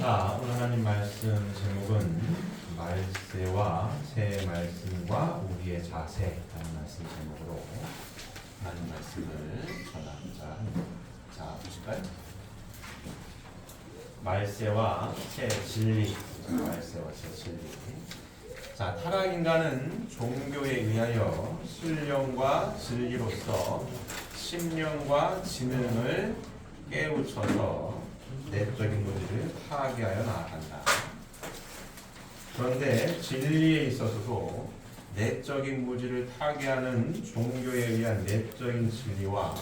자, 오늘 하나님 말씀 제목은 말세와 새 말씀과 우리의 자세라는 말씀 제목으로 하나님 말씀을 전하고자 합니다. 자, 보실까요? 말세와 새 진리. 말세와 새 진리. 자, 타락 인간은 종교에 의하여 신령과 진리로서 심령과 지능을 깨우쳐서 내적인 무지를 파괴하여 나아간다. 그런데 진리에 있어서도 내적인 무지를 파괴하는 종교에 의한 내적인 진리와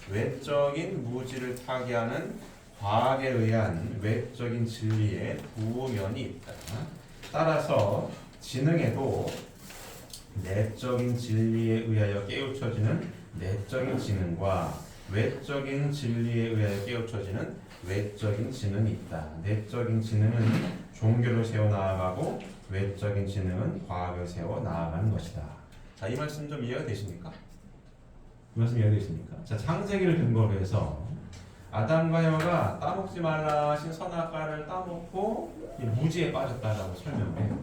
외적인 무지를 파괴하는 과학에 의한 외적인 진리의 두 면이 있다. 따라서 지능에도 내적인 진리에 의하여 깨우쳐지는 내적인 지능과 외적인 진리에 의하여 깨우쳐지는 외적인 지능이 있다. 내적인 지능은 종교를 세워 나아가고 외적인 지능은 과학을 세워 나아가는 것이다. 자, 이 말씀 좀 이해가 되십니까? 이 말씀 이해가 되십니까? 자, 창세기를 근거로 해서 아담과 여가 따먹지 말라 하신 선악과를 따먹고 무지에 빠졌다라고 설명해요.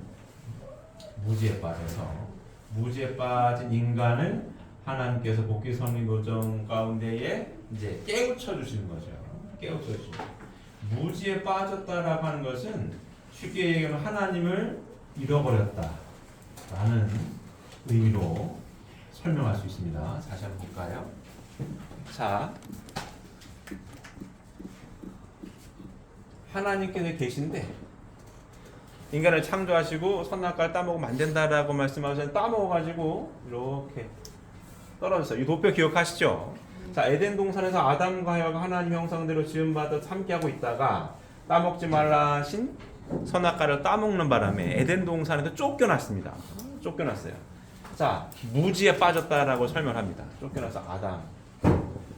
무지에 빠져서 무지에 빠진 인간을 하나님께서 복귀 성리 노정 가운데에 이제 깨우쳐 주시는 거죠. 깨우쳐 주시는. 무지에 빠졌다라고 하는 것은 쉽게 얘기하면 하나님을 잃어버렸다라는 의미로 설명할 수 있습니다. 다시 한번 볼까요? 자, 하나님께서 계신데 인간을 창조하시고 선악과를 따먹으면 안 된다라고 말씀하셔서 따먹어가지고 이렇게 떨어졌어요. 이 도표 기억하시죠? 자, 에덴 동산에서 아담과 여가 하나님 형상대로 지음받아 함께하고 있다가 따먹지 말라 하신 선악과를 따먹는 바람에 에덴 동산에서 쫓겨났습니다. 쫓겨났어요. 자, 무지에 빠졌다라고 설명합니다. 쫓겨나서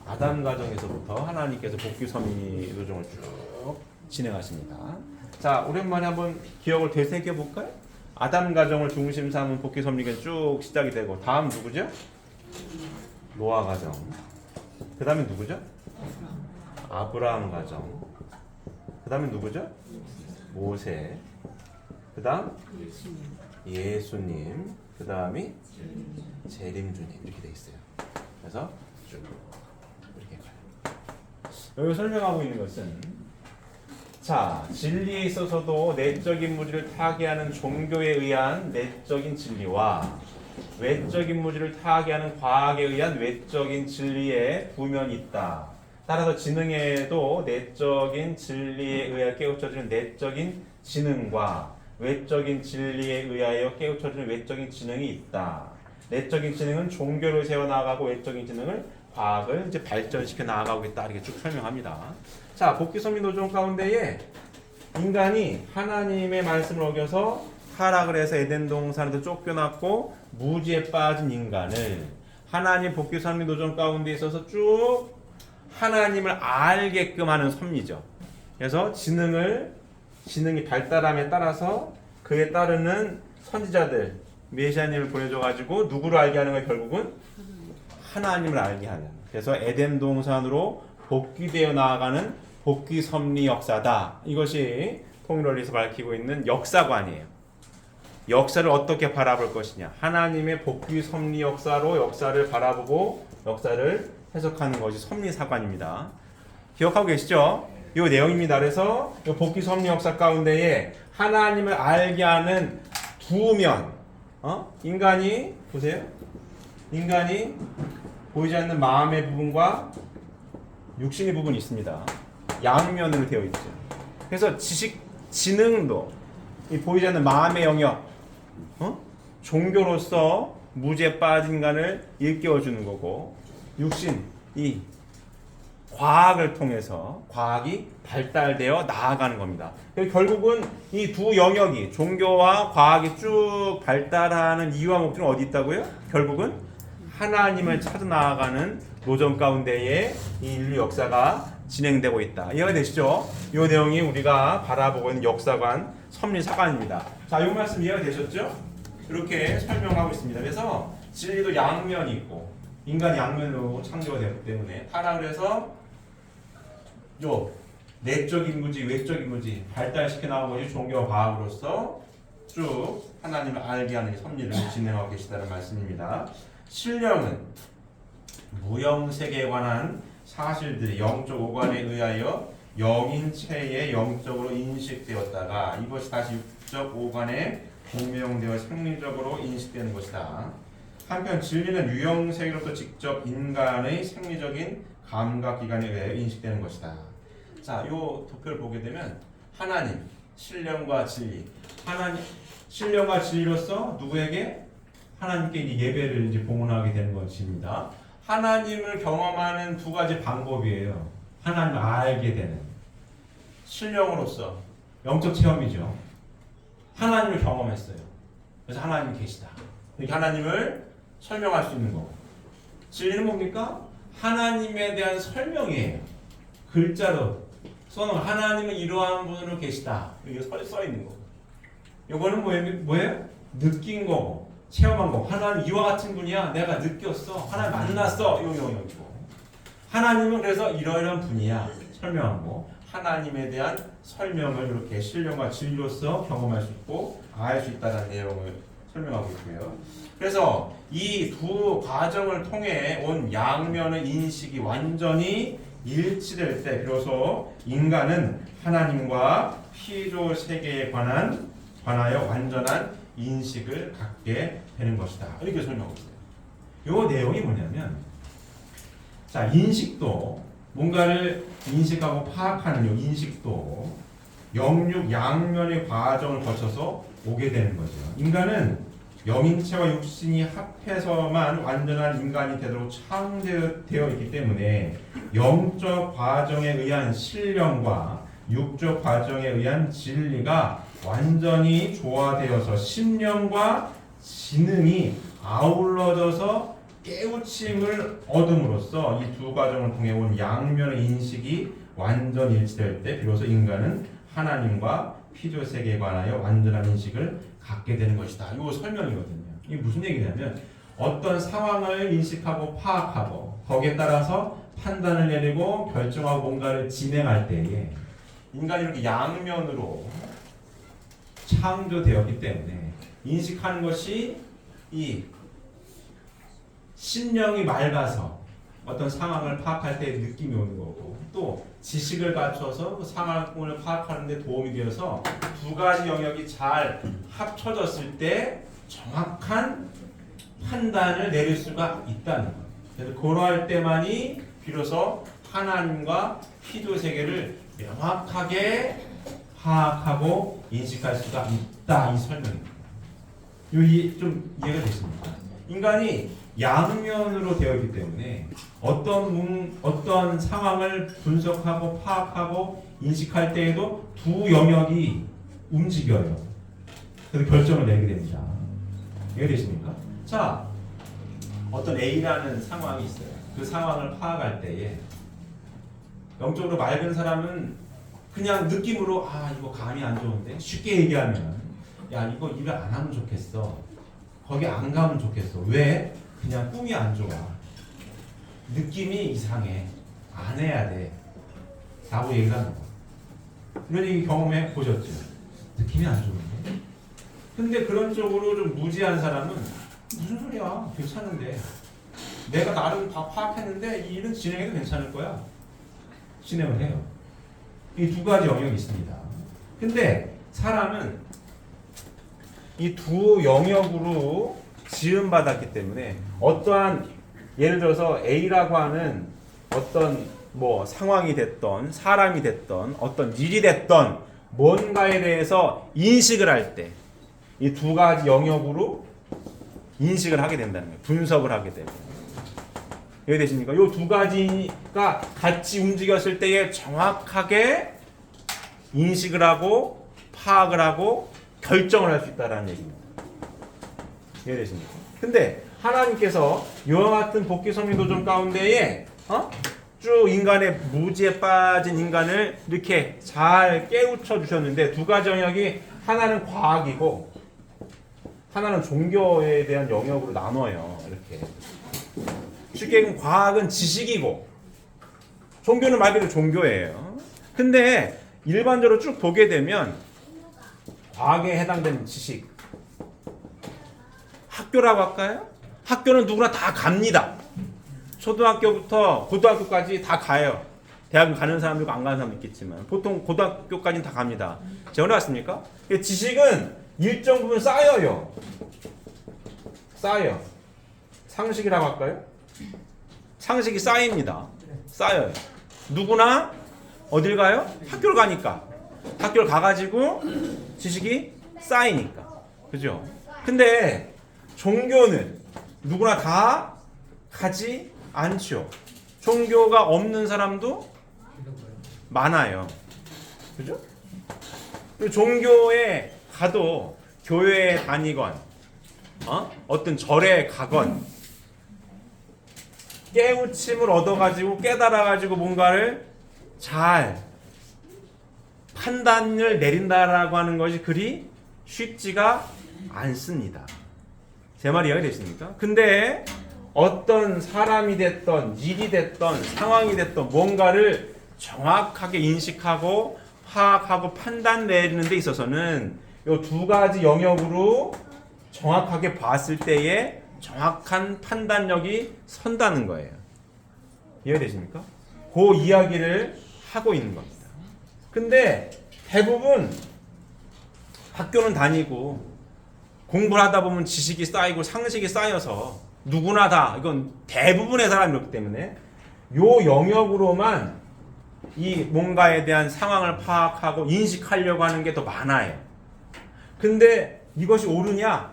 아담 가정에서부터 하나님께서 복귀 섭리 노정을 쭉 진행하십니다. 자, 오랜만에 한번 기억을 되새겨 볼까요? 아담 가정을 중심 삼은 복귀 섭리가 쭉 시작이 되고 다음 누구죠? 노아 가정. 그 다음에 누구죠? 아브라함 가정. 그 다음에 누구죠? 모세. 그 다음 예수님. 그 다음이 재림주님. 이렇게 돼 있어요. 그래서 쭉 이렇게 가요. 여기 설명하고 있는 것은 자, 진리에 있어서도 내적인 무지를 타개하는 종교에 의한 내적인 진리와 외적인 무지를 타개하는 과학에 의한 외적인 진리의 두 면이 있다. 따라서 지능에도 내적인 진리에 의하여 깨우쳐지는 내적인 지능과 외적인 진리에 의하여 깨우쳐지는 외적인 지능이 있다. 내적인 지능은 종교를 세워나가고 외적인 지능을 과학을 이제 발전시켜 나아가고 있다. 이렇게 쭉 설명합니다. 자, 복귀 섭리 노정 가운데에 인간이 하나님의 말씀을 어겨서 타락을 해서 에덴 동산에서 쫓겨났고 무지에 빠진 인간을 하나님 복귀 섭리 노정 가운데 있어서 쭉 하나님을 알게끔 하는 섭리죠. 그래서 지능이 발달함에 따라서 그에 따르는 선지자들 메시아님을 보내줘가지고 누구를 알게 하는 거예요? 결국은 하나님을 알게 하는. 그래서 에덴 동산으로 복귀되어 나아가는 복귀 섭리 역사다. 이것이 통일원리에서 밝히고 있는 역사관이에요. 역사를 어떻게 바라볼 것이냐. 하나님의 복귀 섭리 역사로 역사를 바라보고 역사를 해석하는 것이 섭리사관입니다. 기억하고 계시죠? 이 내용입니다. 그래서 이 복귀 섭리 역사 가운데에 하나님을 알게 하는 두 면. 인간이 보세요. 인간이 보이지 않는 마음의 부분과 육신의 부분이 있습니다. 양면으로 되어 있죠. 그래서 지능도 이 보이지 않는 마음의 영역, 종교로서 무지에 빠진 인간을 일깨워주는 거고, 육신, 이 과학을 통해서 과학이 발달되어 나아가는 겁니다. 결국은 이 두 영역이 종교와 과학이 쭉 발달하는 이유와 목적은 어디 있다고요? 결국은 하나님을 찾아 나아가는 노정 가운데에 이 인류 역사가 진행되고 있다. 이해가 되시죠? 이 내용이 우리가 바라보고 있는 역사관, 섭리사관입니다. 자, 이 말씀 이해가 되셨죠? 이렇게 설명하고 있습니다. 그래서 진리도 양면이 있고 인간이 양면으로 창조가 되었기 때문에 타락을 해서 내적인 무지, 외적인 무지 발달시켜 나온 것이 종교 과학으로서 쭉 하나님을 알게 하는 섭리를 진행하고 계시다는 말씀입니다. 신령은 무형세계에 관한 사실들이 영적 오관에 의하여 영인체에 영적으로 인식되었다가 이것이 다시 육적 오관에 공명되어 생리적으로 인식되는 것이다. 한편 진리는 유형세계로부터 직접 인간의 생리적인 감각기관에 의해 인식되는 것이다. 자, 요 도표를 보게 되면 하나님, 신령과 진리, 하나님, 신령과 진리로서 누구에게? 하나님께 이제 예배를 이제 봉헌하게 되는 것입니다. 하나님을 경험하는 두 가지 방법이에요. 하나님을 알게 되는 신령으로서 영적 체험이죠. 하나님을 경험했어요. 그래서 하나님이 계시다. 이렇게 하나님을 설명할 수 있는 거고. 진리는 뭡니까? 하나님에 대한 설명이에요. 글자로 써놓은 하나님은 이러한 분으로 계시다. 이게 써 있는 거. 이거는 뭐예요? 느낀 거고, 체험한 거. 하나님 이와 같은 분이야. 내가 느꼈어. 하나님 만났어. 이 영역이고. 하나님은 그래서 이러이러한 분이야. 설명한 거. 하나님에 대한 설명을 이렇게 신령과 진리로서 경험할 수 있고 알 수 있다는 내용을 설명하고 있고요. 그래서 이 두 과정을 통해 온 양면의 인식이 완전히 일치될 때 비로소 인간은 하나님과 피조 세계에 관하여 완전한 인식을 갖게 되는 것이다. 이렇게 설명하고 있어요. 이 내용이 뭐냐면, 자, 인식도 뭔가를 인식하고 파악하는 요 인식도 영육 양면의 과정을 거쳐서 오게 되는 거죠. 인간은 영인체와 육신이 합해서만 완전한 인간이 되도록 창조되어 있기 때문에 영적 과정에 의한 신령과 육적 과정에 의한 진리가 완전히 조화되어서 심령과 지능이 아울러져서 깨우침을 얻음으로써 이 두 과정을 통해 온 양면의 인식이 완전 일치될 때 비로소 인간은 하나님과 피조 세계에 관하여 완전한 인식을 갖게 되는 것이다. 이거 설명이거든요. 이게 무슨 얘기냐면 어떤 상황을 인식하고 파악하고 거기에 따라서 판단을 내리고 결정하고 뭔가를 진행할 때에 인간이 이렇게 양면으로 창조되었기 때문에 인식하는 것이 이 심령이 맑아서 어떤 상황을 파악할 때 느낌이 오는 거고, 또 지식을 갖춰서 그 상황을 파악하는 데 도움이 되어서 두 가지 영역이 잘 합쳐졌을 때 정확한 판단을 내릴 수가 있다는 거예요. 그래서 그러할 때만이 비로소 하나님과 피조 세계를 명확하게 파악하고 인식할 수가 있다. 이 설명입니다. 좀 이해가 되십니까? 인간이 양면으로 되어 있기 때문에 어떤 상황을 분석하고 파악하고 인식할 때에도 두 영역이 움직여요. 그래서 결정을 내게 됩니다. 이해되십니까? 자, 어떤 A라는 상황이 있어요. 그 상황을 파악할 때에 영적으로 맑은 사람은 그냥 느낌으로 이거 감이 안 좋은데, 쉽게 얘기하면 야, 이거 일을 안 하면 좋겠어. 거기 안 가면 좋겠어. 왜? 그냥 꿈이 안 좋아. 느낌이 이상해. 안 해야 돼. 라고 얘기를 하는 거야. 이런 얘기 경험해 보셨죠? 느낌이 안 좋은데? 근데 그런 쪽으로 좀 무지한 사람은 무슨 소리야? 괜찮은데. 내가 나름 다 파악했는데 이 일은 진행해도 괜찮을 거야. 진행을 해요. 이 두 가지 영역이 있습니다. 근데 사람은 이 두 영역으로 지음받았기 때문에 어떠한 예를 들어서 A라고 하는 어떤 뭐 상황이 됐던 사람이 됐던 어떤 일이 됐던 뭔가에 대해서 인식을 할 때 이 두 가지 영역으로 인식을 하게 된다는 거예요. 분석을 하게 되고. 이해되십니까? 이 두 가지가 같이 움직였을 때에 정확하게 인식을 하고 파악을 하고 결정을 할 수 있다는 얘기입니다. 이해되십니까? 근데 하나님께서 이와 같은 복귀 성리도전 가운데에 쭉 인간의 무지에 빠진 인간을 이렇게 잘 깨우쳐 주셨는데 두 가지 영역이 하나는 과학이고 하나는 종교에 대한 영역으로 나눠요. 이렇게 쉽게 얘기하면 과학은 지식이고 종교는 말 그대로 종교예요. 근데 일반적으로 쭉 보게 되면 과학에 해당되는 지식, 학교라고 할까요? 학교는 누구나 다 갑니다. 초등학교부터 고등학교까지 다 가요. 대학은 가는 사람도 있고 안 가는 사람도 있겠지만 보통 고등학교까지는 다 갑니다. 제가 어디 갔습니까? 지식은 일정 부분 쌓여요. 쌓여. 상식이라고 할까요? 상식이 쌓입니다. 쌓여요. 누구나 어딜 가요? 학교를 가니까. 학교를 가가지고 지식이 쌓이니까. 그죠? 근데 종교는 누구나 다 가지 않죠. 종교가 없는 사람도 많아요. 그죠? 종교에 가도 교회에 다니건 어떤 절에 가건 깨우침을 얻어가지고 깨달아가지고 뭔가를 잘 판단을 내린다라고 하는 것이 그리 쉽지가 않습니다. 제 말이 이해되십니까? 근데 어떤 사람이 됐던 일이 됐던 상황이 됐던 뭔가를 정확하게 인식하고 파악하고 판단 내리는 데 있어서는 이 두 가지 영역으로 정확하게 봤을 때에 정확한 판단력이 선다는 거예요. 이해되십니까? 그 이야기를 하고 있는 겁니다. 근데 대부분 학교는 다니고 공부를 하다 보면 지식이 쌓이고 상식이 쌓여서 누구나 다 이건 대부분의 사람이었기 때문에 요 영역으로만 이 뭔가에 대한 상황을 파악하고 인식하려고 하는 게 더 많아요. 근데 이것이 옳으냐?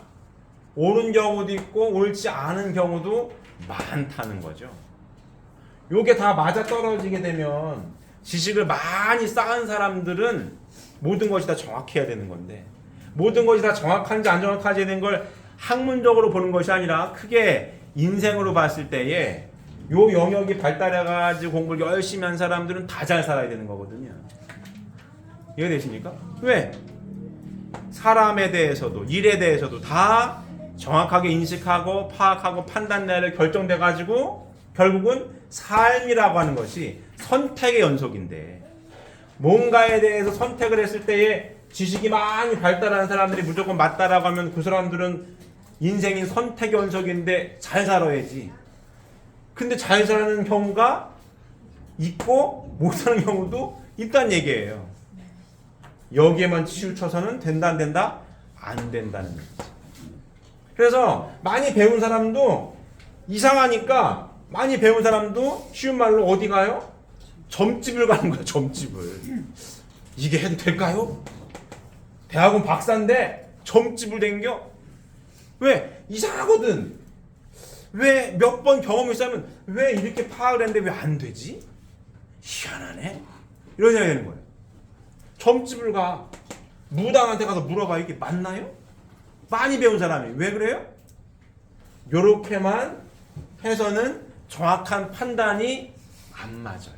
옳은 경우도 있고 옳지 않은 경우도 많다는 거죠. 요게 다 맞아떨어지게 되면 지식을 많이 쌓은 사람들은 모든 것이 다 정확해야 되는 건데 모든 것이 다 정확한지 안 정확한지 되는 걸 학문적으로 보는 것이 아니라 크게 인생으로 봤을 때에 요 영역이 발달해가지고 공부를 열심히 한 사람들은 다 잘 살아야 되는 거거든요. 이해되십니까? 왜? 사람에 대해서도 일에 대해서도 다 정확하게 인식하고 파악하고 판단내를 결정돼가지고 결국은 삶이라고 하는 것이 선택의 연속인데 뭔가에 대해서 선택을 했을 때에 지식이 많이 발달하는 사람들이 무조건 맞다라고 하면 그 사람들은 인생인 선택의 연속인데 잘 살아야지. 근데 잘 사는 경우가 있고 못 사는 경우도 있다는 얘기예요. 여기에만 치우쳐서는 된다 안 된다? 안 된다는 얘기죠. 그래서 많이 배운 사람도 이상하니까 많이 배운 사람도 쉬운 말로 어디 가요? 점집을 가는 거예요. 점집을. 이게 해도 될까요? 대학원 박사인데 점집을 댕겨? 왜? 이상하거든. 왜 몇 번 경험이 있으면 왜 이렇게 파악을 했는데 왜 안 되지? 희한하네. 이런 생각이 되는 거예요. 점집을 가. 무당한테 가서 물어봐. 이게 맞나요? 많이 배운 사람이. 왜 그래요? 요렇게만 해서는 정확한 판단이 안 맞아요.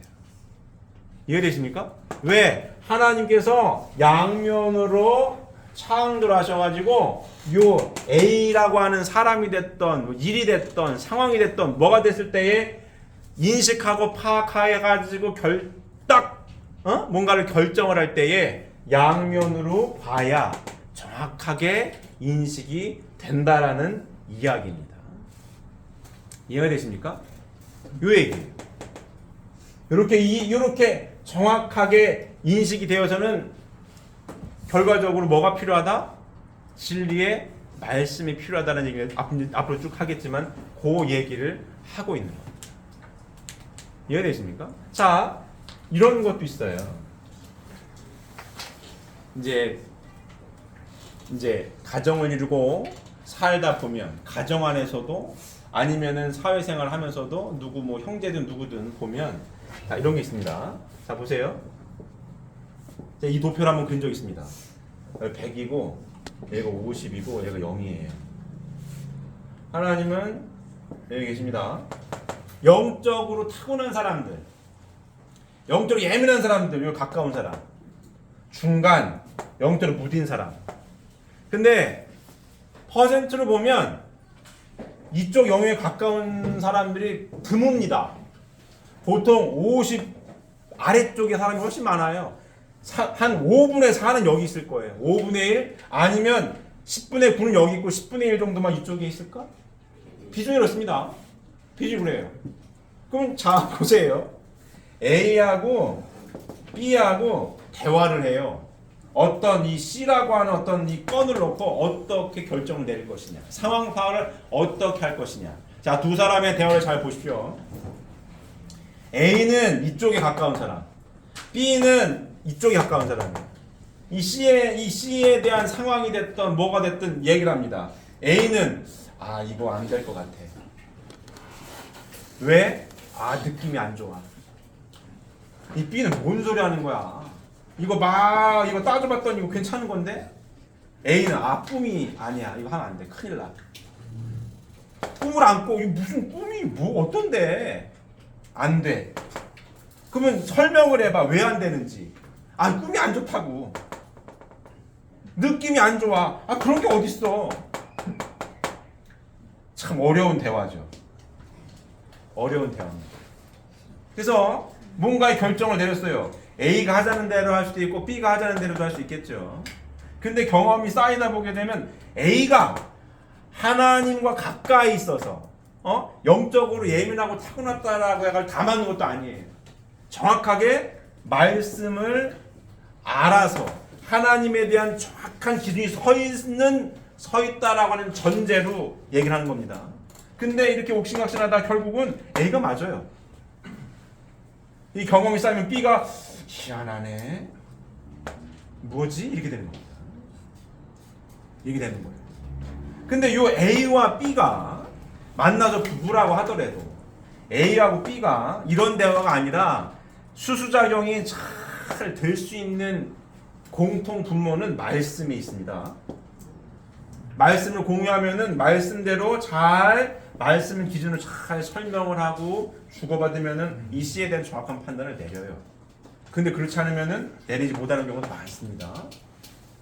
이해되십니까? 왜? 하나님께서 양면으로 창조를 하셔가지고 요 A라고 하는 사람이 됐던 일이 됐던 상황이 됐던 뭐가 됐을 때에 인식하고 파악해가지고 뭔가를 결정을 할 때에 양면으로 봐야 정확하게 인식이 된다라는 이야기입니다. 이해가 되십니까? 요 얘기예요. 이렇게 정확하게 인식이 되어서는 결과적으로 뭐가 필요하다? 진리의 말씀이 필요하다는 얘기를 앞으로 쭉 하겠지만 그 얘기를 하고 있는 겁니다. 이해되십니까? 자, 이런 것도 있어요. 이제 가정을 이루고 살다 보면 가정 안에서도 아니면은 사회생활 하면서도 누구 뭐 형제든 누구든 보면 자, 이런 게 있습니다. 자, 보세요. 이 도표를 한번 그린 적 있습니다. 100이고 얘가 50이고 얘가 0이에요. 하나님은 여기 계십니다. 영적으로 타고난 사람들, 영적으로 예민한 사람들, 여기 가까운 사람, 중간, 영적으로 무딘 사람. 근데 퍼센트를 보면 이쪽 영역에 가까운 사람들이 드뭅니다. 보통 50 아래쪽에 사람이 훨씬 많아요. 한 5분의 4는 여기 있을 거예요. 5분의 1 아니면 10분의 9는 여기 있고 10분의 1 정도만 이쪽에 있을까? 비중이 그렇습니다. 비중이 그래요. 그럼 자 보세요. A하고 B하고 대화를 해요. 어떤 이 C라고 하는 어떤 이 건을 놓고 어떻게 결정을 내릴 것이냐, 상황 파악을 어떻게 할 것이냐. 자, 두 사람의 대화를 잘 보십시오. A는 이쪽에 가까운 사람, B는 이쪽에 가까운 사람이에요. 이 C에 대한 상황이 됐던 뭐가 됐든 얘기를 합니다. A는 이거 안 될 것 같아. 왜? 느낌이 안 좋아. 이 B는 뭔 소리 하는 거야? 이거 따져봤더니 이거 괜찮은 건데? A는 꿈이 아니야. 이거 하면 안 돼. 큰일 나. 꿈을 안고 이게 무슨 꿈이 어떤데? 안 돼. 그러면 설명을 해봐. 왜 안 되는지. 꿈이 안 좋다고. 느낌이 안 좋아. 그런 게 어딨어. 참 어려운 대화죠. 어려운 대화입니다. 그래서 뭔가의 결정을 내렸어요. A가 하자는 대로 할 수도 있고 B가 하자는 대로도 할 수 있겠죠. 근데 경험이 쌓이다 보게 되면 A가 하나님과 가까이 있어서 영적으로 예민하고 타고났다라고 해가 다 맞는 것도 아니에요. 정확하게 말씀을 알아서 하나님에 대한 정확한 기준이 서 있다라고 하는 전제로 얘기를 하는 겁니다. 근데 이렇게 옥신각신하다 결국은 A가 맞아요. 이 경험이 쌓이면 B가 희한하네. 뭐지? 이렇게 되는 겁니다. 이렇게 되는 거예요. 근데 요 A와 B가 만나서 부부라고 하더라도 A하고 B가 이런 대화가 아니라 수수작용이 잘 될 수 있는 공통 분모는 말씀이 있습니다. 말씀을 공유하면은 말씀대로 말씀 기준으로 잘 설명을 하고 주고받으면은 이 C에 대한 정확한 판단을 내려요. 근데 그렇지 않으면은 내리지 못하는 경우도 많습니다.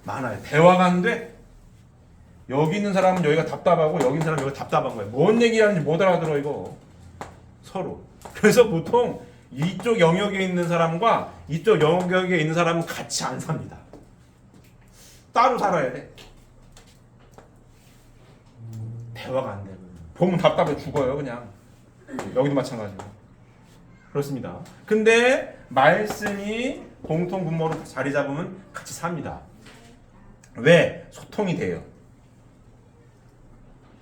많아요. 대화가 안 돼. 여기 있는 사람은 여기가 답답하고 여기 있는 사람은 여기가 답답한 거예요. 뭔 얘기하는지 못 알아들어 이거. 서로. 그래서 보통 이쪽 영역에 있는 사람과 이쪽 영역에 있는 사람은 같이 안 삽니다. 따로 살아야 돼. 대화가 안 되고 보면 답답해 죽어요 그냥. 여기도 마찬가지고 그렇습니다. 근데 말씀이 공통 분모로 자리 잡으면 같이 삽니다. 왜? 소통이 돼요.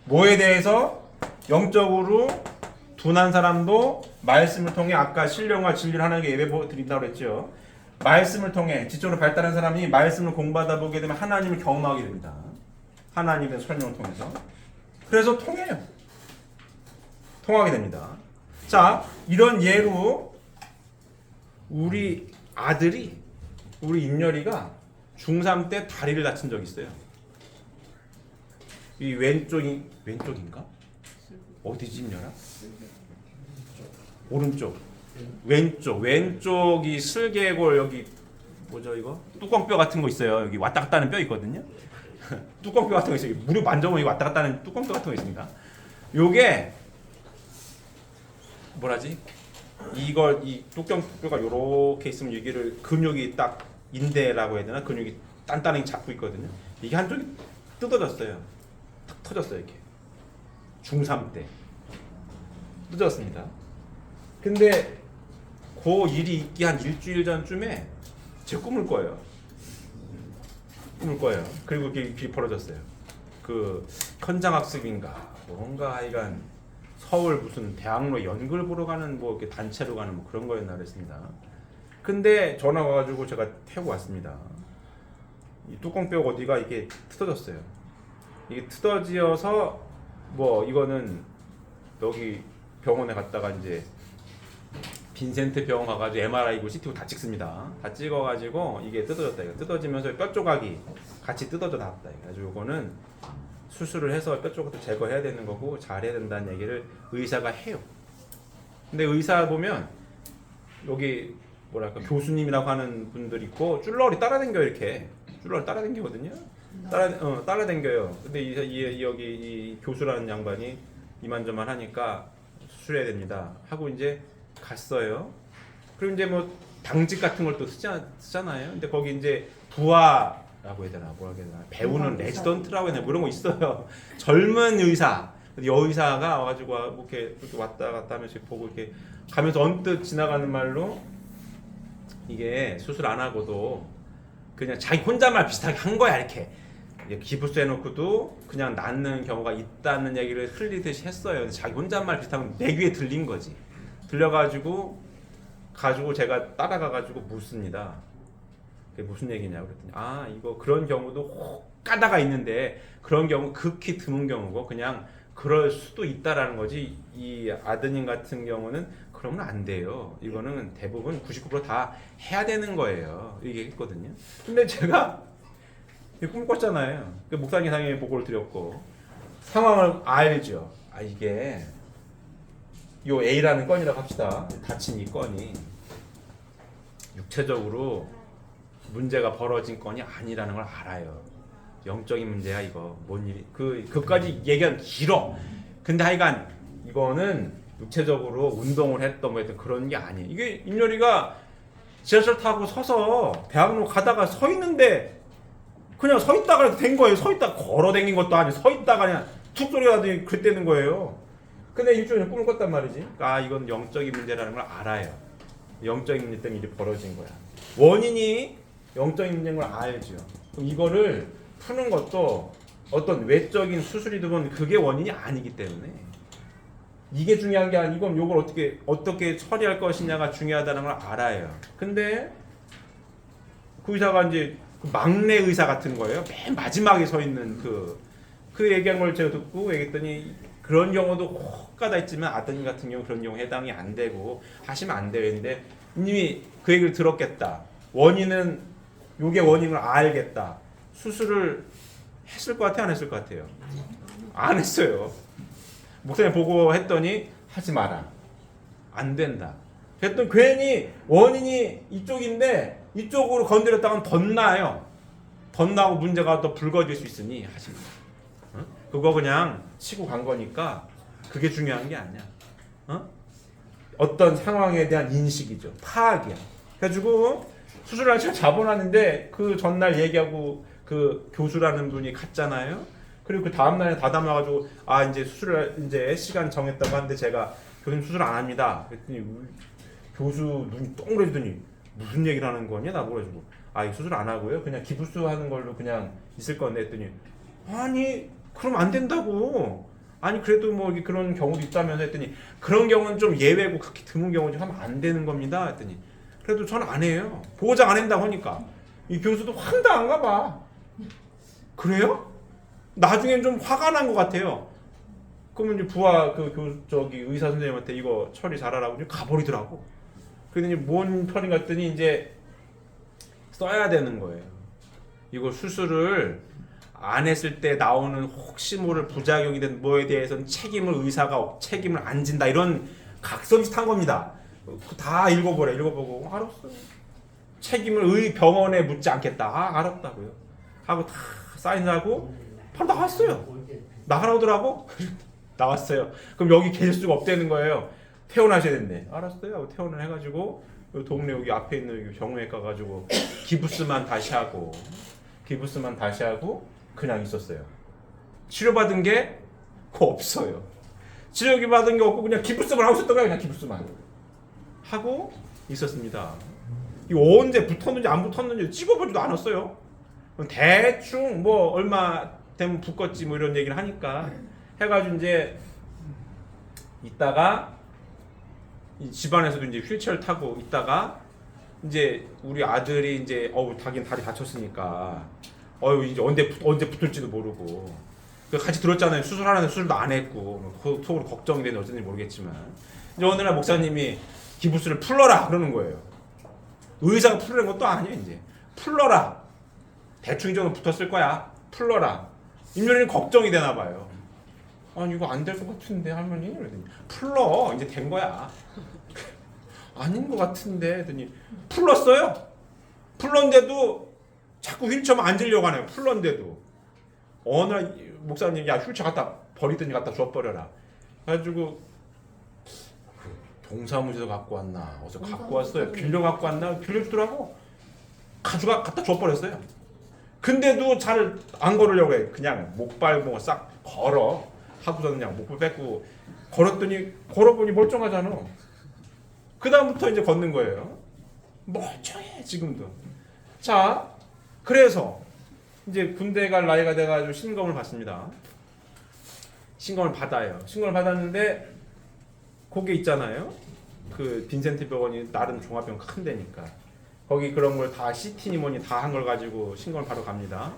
뭐에 대해서? 영적으로 둔한 사람도 말씀을 통해 아까 신령과 진리를 하나님께 예배 드린다고 그랬죠. 말씀을 통해 지적으로 발달한 사람이 말씀을 공부하다 보게 되면 하나님을 경험하게 됩니다. 하나님의 설명을 통해서. 그래서 통해요. 통하게 됩니다. 자, 이런 예로 우리 아들이 우리 임열이가 중3 때 다리를 다친 적이 있어요. 이 왼쪽인가? 어디지 임열아? 오른쪽. 왼쪽이 슬개골 여기 뭐죠 이거? 뚜껑뼈 같은 거 있어요. 여기 왔다 갔다 하는 뼈 있거든요. 뚜껑뼈 같은 거 있어요. 무릎 만져보면 이거 왔다 갔다 하는 뚜껑뼈 같은 거 있습니다. 요게 뭐라지? 이 뚜껑뼈가 요렇게 있으면 여기를 근육이 딱 인대라고 해야 되나? 근육이 단단하게 잡고 있거든요. 이게 한쪽이 뜯어졌어요. 탁 터졌어요 이렇게. 중3 때 뜯어졌습니다. 근데 그 일이 있기 한 일주일 전쯤에 제 꿈을 꿔요. 그리고 길이 벌어졌어요. 그 현장학습인가 뭔가 하여간 서울 무슨 대학로 연극을 보러 가는 뭐 이렇게 단체로 가는 뭐 그런 거였나 그랬습니다. 근데 전화 와가지고 제가 태우고 왔습니다. 이 뚜껑뼈 어디가 이게 뜯어졌어요. 이게 뜯어지어서 뭐 이거는 여기 병원에 갔다가 이제 빈센트 병원 가가지고 MRI고 CT고 다 찍습니다. 다 찍어가지고 이게 뜯어졌다. 이거 뜯어지면서 뼈 조각이 같이 뜯어져 나왔다. 그래가지고 이거는 수술을 해서 뼈 조각도 제거해야 되는 거고 잘해야 된다는 얘기를 의사가 해요. 근데 의사 보면 여기 뭐랄까 교수님이라고 하는 분들 있고 쫄러리 따라댕겨 이렇게 쫄러리 따라댕기거든요. 따라댕겨요. 근데 여기 이 교수라는 양반이 이만저만 하니까 수술해야 됩니다. 하고 이제 갔어요. 그리고 이제 뭐 당직 같은 걸 또 쓰잖아요. 근데 거기 이제 부하라고 해야 되나 뭐라고 해야 되나 배우는 레지던트라고 해야 되나 그런 거 있어요. 젊은 의사 여의사가 와가지고 뭐 이렇게 왔다 갔다 하면서 보고 이렇게 가면서 언뜻 지나가는 말로 이게 수술 안 하고도 그냥 자기 혼잣말 비슷하게 한 거야 이렇게 기부스 해놓고도 그냥 낫는 경우가 있다는 얘기를 흘리듯이 했어요. 자기 혼잣말 비슷하면 내 귀에 들린 거지. 들려가지고 제가 따라가가지고 묻습니다. 그게 무슨 얘기냐고 그랬더니 아 이거 그런 경우도 혹 가다가 있는데 그런 경우 극히 드문 경우고 그냥 그럴 수도 있다라는 거지. 이 아드님 같은 경우는 그러면 안 돼요. 이거는 대부분 99% 다 해야 되는 거예요. 이게 했거든요. 근데 제가 꿈을 꿨잖아요. 그 목사님 상에 보고를 드렸고 상황을 알죠. 아 이게 요 A라는 건이라고 합시다. 다친 이 건이 육체적으로 문제가 벌어진 건이 아니라는 걸 알아요. 영적인 문제야 이거. 뭔 일이 그까지 얘기하면 길어. 근데 하여간 이거는 육체적으로 운동을 했던 뭐 했던 그런 게 아니에요. 이게 임열이가 지하철 타고 서서 대학로 가다가 서 있는데 그냥 서 있다가 된 거예요. 서 있다가 걸어 다닌 것도 아니고 서 있다가 그냥 툭 소리가 나더니 그랬다는 거예요. 근데 일주일에 꿈을 꿨단 말이지. 아 이건 영적인 문제라는 걸 알아요. 영적인 문제 때문에 일이 벌어진 거야. 원인이 영적인 문제인 걸 알죠. 그럼 이거를 푸는 것도 어떤 외적인 수술이든 그게 원인이 아니기 때문에 이게 중요한 게 아니고 이걸 어떻게 처리할 것이냐가 중요하다는 걸 알아요. 근데 그 의사가 이제 그 막내 의사 같은 거예요. 맨 마지막에 서 있는 그 얘기한 걸 제가 듣고 얘기했더니 그런 경우도 혹가다 있지만 아드님 같은 경우 그런 경우 해당이 안 되고 하시면 안 돼요. 근데 이미 그 얘기를 들었겠다. 원인은 요게 원인을 알겠다. 수술을 했을 것 같아요? 안 했을 것 같아요? 안 했어요. 목사님 보고 했더니 하지 마라. 안 된다. 그랬더니 괜히 원인이 이쪽인데 이쪽으로 건드렸다가는 덧나요. 덧나고 문제가 더 불거질 수 있으니 하지 마. 그거 그냥 치고 간 거니까 그게 중요한 게 아니야. 어떤 상황에 대한 인식이죠. 파악이야. 그래가지고 수술을 제가 잡아놨는데 그 전날 얘기하고 그 교수라는 분이 갔잖아요. 그리고 그 다음날에 다 담아가지고 아 이제 수술을 이제 시간 정했다고 하는데 제가 교수님 수술 안 합니다. 그랬더니 교수 눈이 동그래지더니 무슨 얘기를 하는 거냐 나보고 해가지고 아 이 수술 안 하고요. 그냥 기부스 하는 걸로 그냥 있을 건데 했더니 아니 그럼 안 된다고. 아니 그래도 뭐 그런 경우도 있다면서 했더니 그런 경우는 좀 예외고 그렇게 드문 경우지 하면 안 되는 겁니다. 했더니 그래도 전 안 해요. 보호장 안 한다고 하니까 이 교수도 황당한가 봐. 그래요? 나중엔 좀 화가 난 것 같아요. 그러면 이제 부하 저기 의사 선생님한테 이거 처리 잘하라고 이제 가버리더라고. 그랬더니 뭔 처리인가 했더니 이제 써야 되는 거예요. 이거 수술을 안 했을 때 나오는 혹시 모를 부작용이 된 뭐에 대해서는 의사가 책임을 안 진다 이런 각서비슷한 겁니다. 다 읽어보고 알았어요. 책임을 병원에 묻지 않겠다. 아 알았다고요. 하고 다 사인하고 바로 나왔어요. 나가라더라고. 나왔어요. 그럼 여기 계실 수가 없다는 거예요. 퇴원하셔야 된대. 알았어요. 하고 퇴원을 해가지고 동네 여기 앞에 있는 병원에 가가지고 기부스만 다시 하고 그냥 있었어요. 치료받은 게 없어요. 치료받은 게 없고 그냥 기부스만 하고 있었던 거야. 그냥 기부스만 하고 있었습니다. 이거 언제 붙었는지 안 붙었는지 찍어보지도 않았어요. 대충 뭐 얼마 되면 붙겠지 뭐 이런 얘기를 하니까 해가지고 이제 있다가 집안에서도 이제 휠체어를 타고 있다가 이제 우리 아들이 이제 자기는 다리 다쳤으니까 이제 언제 붙을지도 모르고 같이 들었잖아요. 수술하는데 수술도 안 했고 속으로 걱정이 되는 어쩐지 모르겠지만 이제 어느 날 목사님이 기부스를 풀러라 그러는 거예요. 의사가 풀는 것도 아니에요. 이제 풀러라. 대충 이 정도 붙었을 거야. 풀러라. 임면이는 걱정이 되나 봐요. 아니 이거 안 될 것 같은데 할머니? 그러더니 풀러. 이제 된 거야. 아닌 것 같은데 했더니 풀렀어요. 풀렀는데도 자꾸 휠체어만 앉으려고 하네요. 풀렀는데도 어느 날 목사님 야 휠체어 갖다 버리더니 갖다 줘버려라. 그래가지고 동사무소에서 갖고 왔나 어디서 갖고 왔어요. 빌려 갖고 왔나 빌려주더라고. 갖다 줘버렸어요. 근데도 잘 안 걸으려고 해. 그냥 목발목 싹 걸어 하고서 그냥 목발 뺏고 걸어보니 멀쩡하잖아. 그 다음부터 이제 걷는 거예요. 멀쩡해 지금도. 자, 그래서 이제 군대 갈 나이가 돼가지고 신검을 받습니다. 신검을 받아요. 신검을 받았는데 거기 있잖아요. 그 빈센트 병원이 나름 종합병원 큰 데니까 거기 그런 걸 다 CT니 뭐니 다 한 걸 가지고 신검을 바로 갑니다.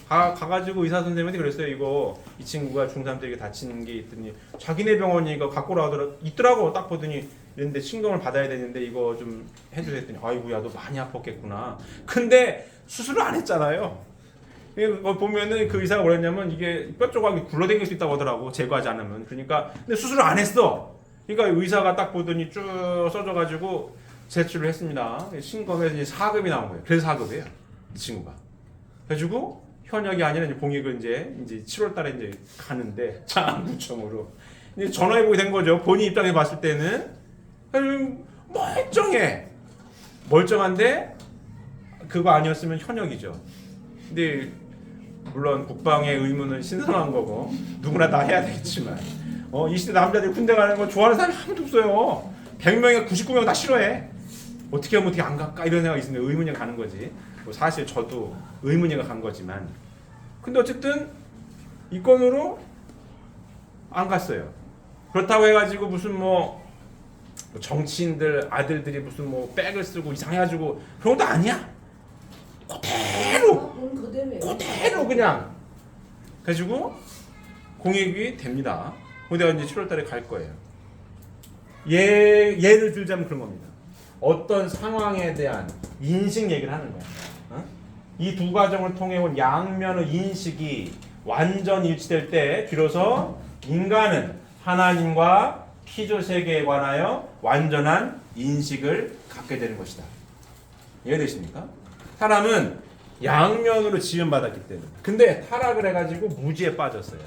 가가지고 의사 선생님한테 그랬어요. 이 친구가 중3 때 다치는 게 있더니 자기네 병원이 이거 갖고 있더라고. 딱 보더니 이런데 신검을 받아야 되는데 이거 좀 해주세요 했더니 아이고야 너 많이 아팠겠구나. 근데 수술을 안 했잖아요. 이거 보면은 그 의사가 뭐랬냐면 이게 뼈 조각이 굴러다닐 수 있다고 하더라고. 제거하지 않으면. 그러니까 근데 수술을 안 했어. 그러니까 의사가 딱 보더니 쭉 써줘가지고 제출을 했습니다. 신검에서 이제 4급이 나온 거예요. 그래서 4급이에요. 이 친구가. 그래가지고 현역이 아니라 이제 봉익을 이제 7월달에 이제 가는데 장구청으로 이제 전화해보게 된 거죠. 본인 입장에 봤을 때는 멀쩡한데 그거 아니었으면 현역이죠. 근데 물론 국방의 의무는 신성한 거고 누구나 다 해야 되겠지만 이 시대 남자들이 군대 가는 거 좋아하는 사람이 아무도 없어요. 100명에 99명 다 싫어해. 어떻게 하면 어떻게 안 갈까 이런 생각이 있는데 의문이 가는 거지. 뭐 사실 저도 의문이가 간 거지만 근데 어쨌든 이 건으로 안 갔어요. 그렇다고 해가지고 무슨 뭐 정치인들 아들들이 무슨 뭐 백을 쓰고 이상해가지고 그런 것도 아니야. 그대로 그냥 그래가지고 공익이 됩니다. 근데 이제 7월달에 갈 거예요. 예를 들자면 그런 겁니다. 어떤 상황에 대한 인식 얘기를 하는 거야. 이 두 과정을 통해 온 양면의 인식이 완전 일치될 때 비로소 인간은 하나님과 피조 세계에 관하여 완전한 인식을 갖게 되는 것이다. 이해되십니까? 사람은 양면으로 지음받았기 때문에. 근데 타락을 해가지고 무지에 빠졌어요.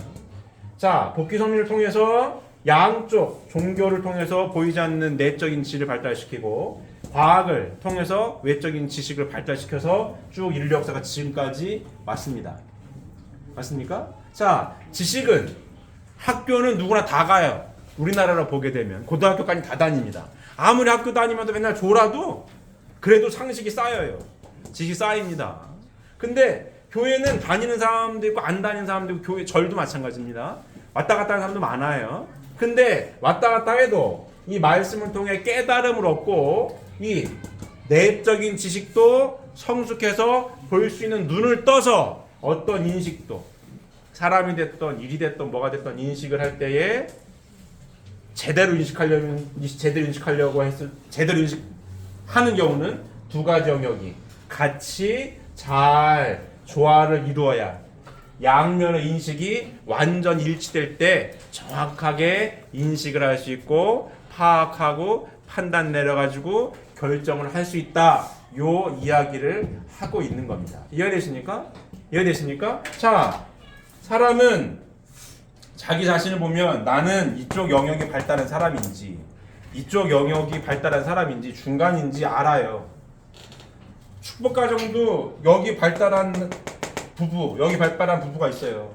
자, 복귀 섭리를 통해서 양쪽 종교를 통해서 보이지 않는 내적인 지식을 발달시키고 과학을 통해서 외적인 지식을 발달시켜서 쭉 인류 역사가 지금까지 왔습니다. 맞습니까? 자, 지식은 학교는 누구나 다 가요. 우리나라로 보게 되면 고등학교까지 다 다닙니다. 아무리 학교 다니면서 맨날 졸아도 그래도 상식이 쌓여요. 지식이 쌓입니다. 근데 교회는 다니는 사람도 있고 안 다니는 사람도 있고 교회 절도 마찬가지입니다. 왔다 갔다 하는 사람도 많아요. 근데 왔다 갔다 해도 이 말씀을 통해 깨달음을 얻고 이 내적인 지식도 성숙해서 볼 수 있는 눈을 떠서 어떤 인식도 사람이 됐던 일이 됐던 뭐가 됐던 인식을 할 때에 제대로 인식하려고 했을 제대로 인식하는 경우는 두 가지 영역이 같이 잘 조화를 이루어야 양면의 인식이 완전 일치될 때 정확하게 인식을 할 수 있고 파악하고 판단 내려가지고 결정을 할 수 있다. 요 이야기를 하고 있는 겁니다. 이해되십니까? 자, 사람은 자기 자신을 보면 나는 이쪽 영역이 발달한 사람인지 이쪽 영역이 발달한 사람인지 중간인지 알아요. 축복가정도 여기 발달한 부부가 있어요.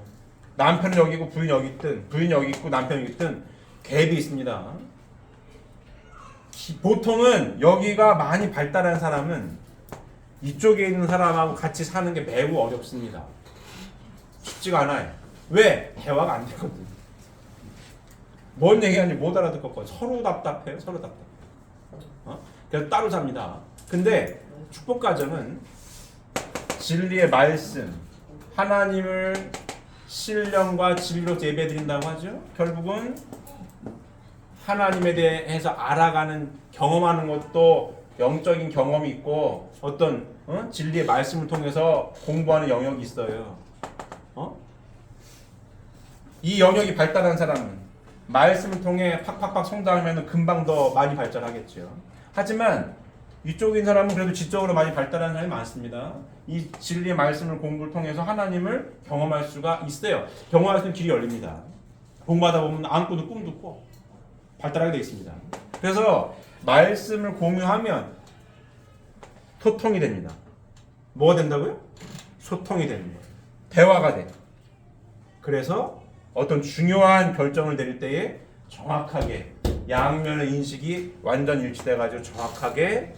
남편은 여기 있고 부인이 여기 있든 부인이 여기 있고 남편이 여기 있든 갭이 있습니다. 보통은 여기가 많이 발달한 사람은 이쪽에 있는 사람하고 같이 사는 게 매우 어렵습니다. 쉽지가 않아요. 왜? 대화가 안 되거든. 뭔 얘기하는지 못 알아듣겠고 서로 답답해요. 그래서 따로 삽니다. 근데 축복가정은 진리의 말씀, 하나님을 신령과 진리로 예배드린다고 하죠. 결국은 하나님에 대해서 알아가는 경험하는 것도 영적인 경험이 있고 어떤 진리의 말씀을 통해서 공부하는 영역이 있어요. 이 영역이 발달한 사람은 말씀을 통해 팍팍팍 성장하면 금방 더 많이 발전하겠죠. 하지만 이쪽인 사람은 그래도 지적으로 많이 발달하는 사람이 많습니다. 이 진리의 말씀을 공부를 통해서 하나님을 경험할 수가 있어요. 경험할 수 있는 길이 열립니다. 공부하다 보면 안고도 꿈도 꿔 발달하게 되어 있습니다. 그래서 말씀을 공유하면 소통이 됩니다. 뭐가 된다고요? 소통이 되는 거예요. 대화가 돼. 그래서 어떤 중요한 결정을 내릴 때에 정확하게 양면의 인식이 완전 일치돼가지고 정확하게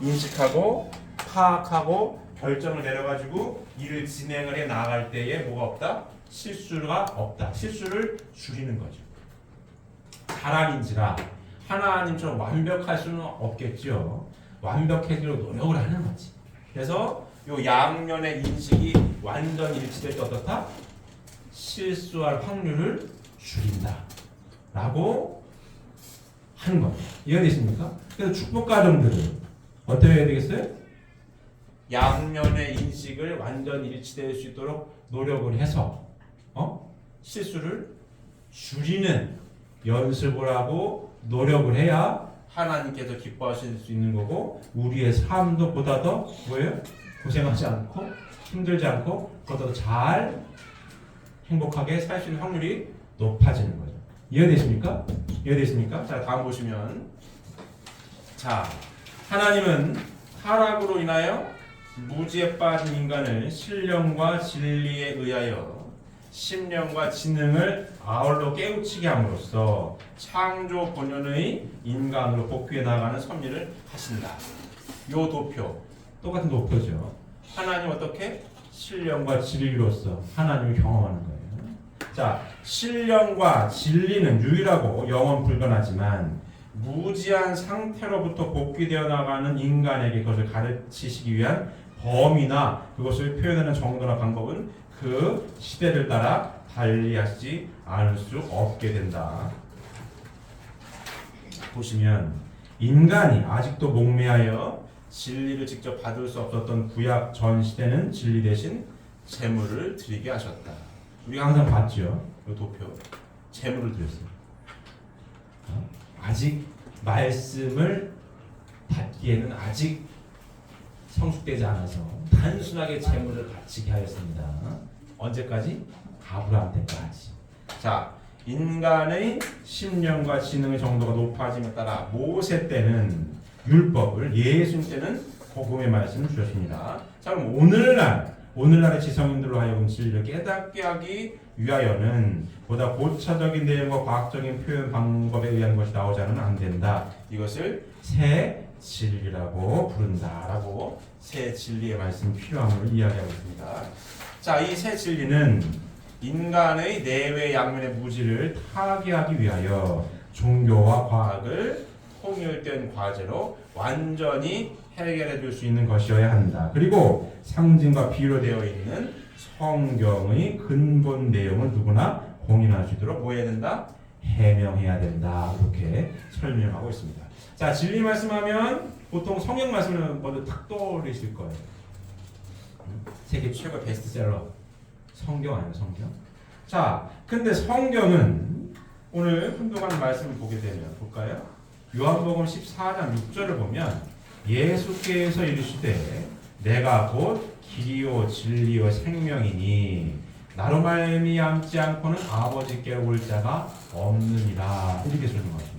인식하고 파악하고 결정을 내려가지고 일을 진행을 해 나갈 때에 뭐가 없다? 실수가 없다. 실수를 줄이는 거죠. 사람인지라 하나님처럼 완벽할 수는 없겠죠. 완벽해지려고 노력을 하는 거지. 그래서 요 양면의 인식이 완전 일치될 때 어떻다? 실수할 확률을 줄인다 라고 하는 겁니다. 이해되십니까? 그래서 축복 가정들은 어떻게 해야 되겠어요? 양면의 인식을 완전 일치될 수 있도록 노력을 해서 실수를 줄이는 연습을 하고 노력을 해야 하나님께서 기뻐하실 수 있는 거고 우리의 삶도 보다 더 뭐예요? 고생하지 않고 힘들지 않고 보다 더 잘 행복하게 살 수 있는 확률이 높아지는 거죠. 이해되십니까? 이해되십니까? 자, 다음 보시면 자, 하나님은 타락으로 인하여 무지에 빠진 인간을 신령과 진리에 의하여 심령과 지능을 아울러 깨우치게 함으로써 창조 본연의 인간으로 복귀해 나가는 섭리를 하신다. 요 도표 똑같은 도표죠. 하나님 어떻게? 신령과 진리로서 하나님을 경험하는 거예요. 자, 신령과 진리는 유일하고 영원 불변하지만 무지한 상태로부터 복귀되어 나가는 인간에게 그것을 가르치시기 위한 범위나 그것을 표현하는 정도나 방법은 그 시대를 따라 달리하지 않을 수 없게 된다. 보시면 인간이 아직도 목매하여 진리를 직접 받을 수 없었던 구약 전 시대는 진리 대신 재물을 드리게 하셨다. 우리가 항상 봤죠. 이 도표 재물을 드렸어요. 아직 말씀을 받기에는 아직 성숙되지 않아서 단순하게 재물을 바치게 하였습니다. 언제까지? 아브라함 때까지. 자, 인간의 심령과 지능의 정도가 높아짐에 따라 모세 때는 율법을, 예수님 때는 복음의 말씀을 주셨습니다. 자, 그럼 오늘날의 지성인들로 하여금 진리를 깨닫게 하기 위하여는 보다 고차적인 내용과 과학적인 표현 방법에 의한 것이 나오자는 안 된다. 이것을 새 진리라고 부른다라고 새 진리의 말씀 필요함을 이야기하고 있습니다. 자, 이 새 진리는 인간의 내외 양면의 무지를 타개하기 위하여 종교와 과학을 통일된 과제로 완전히 해결해 줄 수 있는 것이어야 한다. 그리고 상징과 비유로 되어 있는 성경의 근본 내용을 누구나 공인할 수 있도록 뭐 해야 된다? 해명해야 된다. 이렇게 설명하고 있습니다. 자, 진리 말씀하면 보통 성경 말씀을 먼저 탁 떠오르실 거예요. 세계 최고 베스트셀러 성경 아니에요, 성경? 자, 근데 성경은 오늘 한동안 말씀을 보게 되면 볼까요? 요한복음 14장 6절을 보면 예수께서 이르시되 내가 곧 길이요 진리요 생명이니 나로 말미암지 않고는 아버지께로 올 자가 없느니라 이렇게 설명하십니다.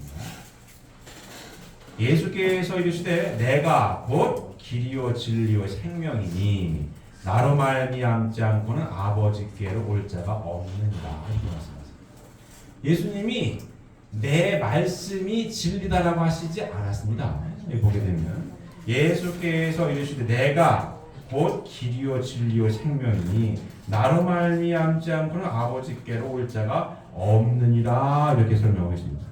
예수께서 이르시되 내가 곧 길이요 진리요 생명이니 나로 말미암지 않고는 아버지께로 올 자가 없느니라 이렇게 말씀하세요. 예수님이 내 말씀이 진리다라고 하시지 않았습니다. 여기 보게 되면 예수께서 이르시되 내가 곧 길이요 진리요 생명이니 나로 말미암지 않고는 아버지께로 올 자가 없느니라 이렇게 설명하고 있습니다.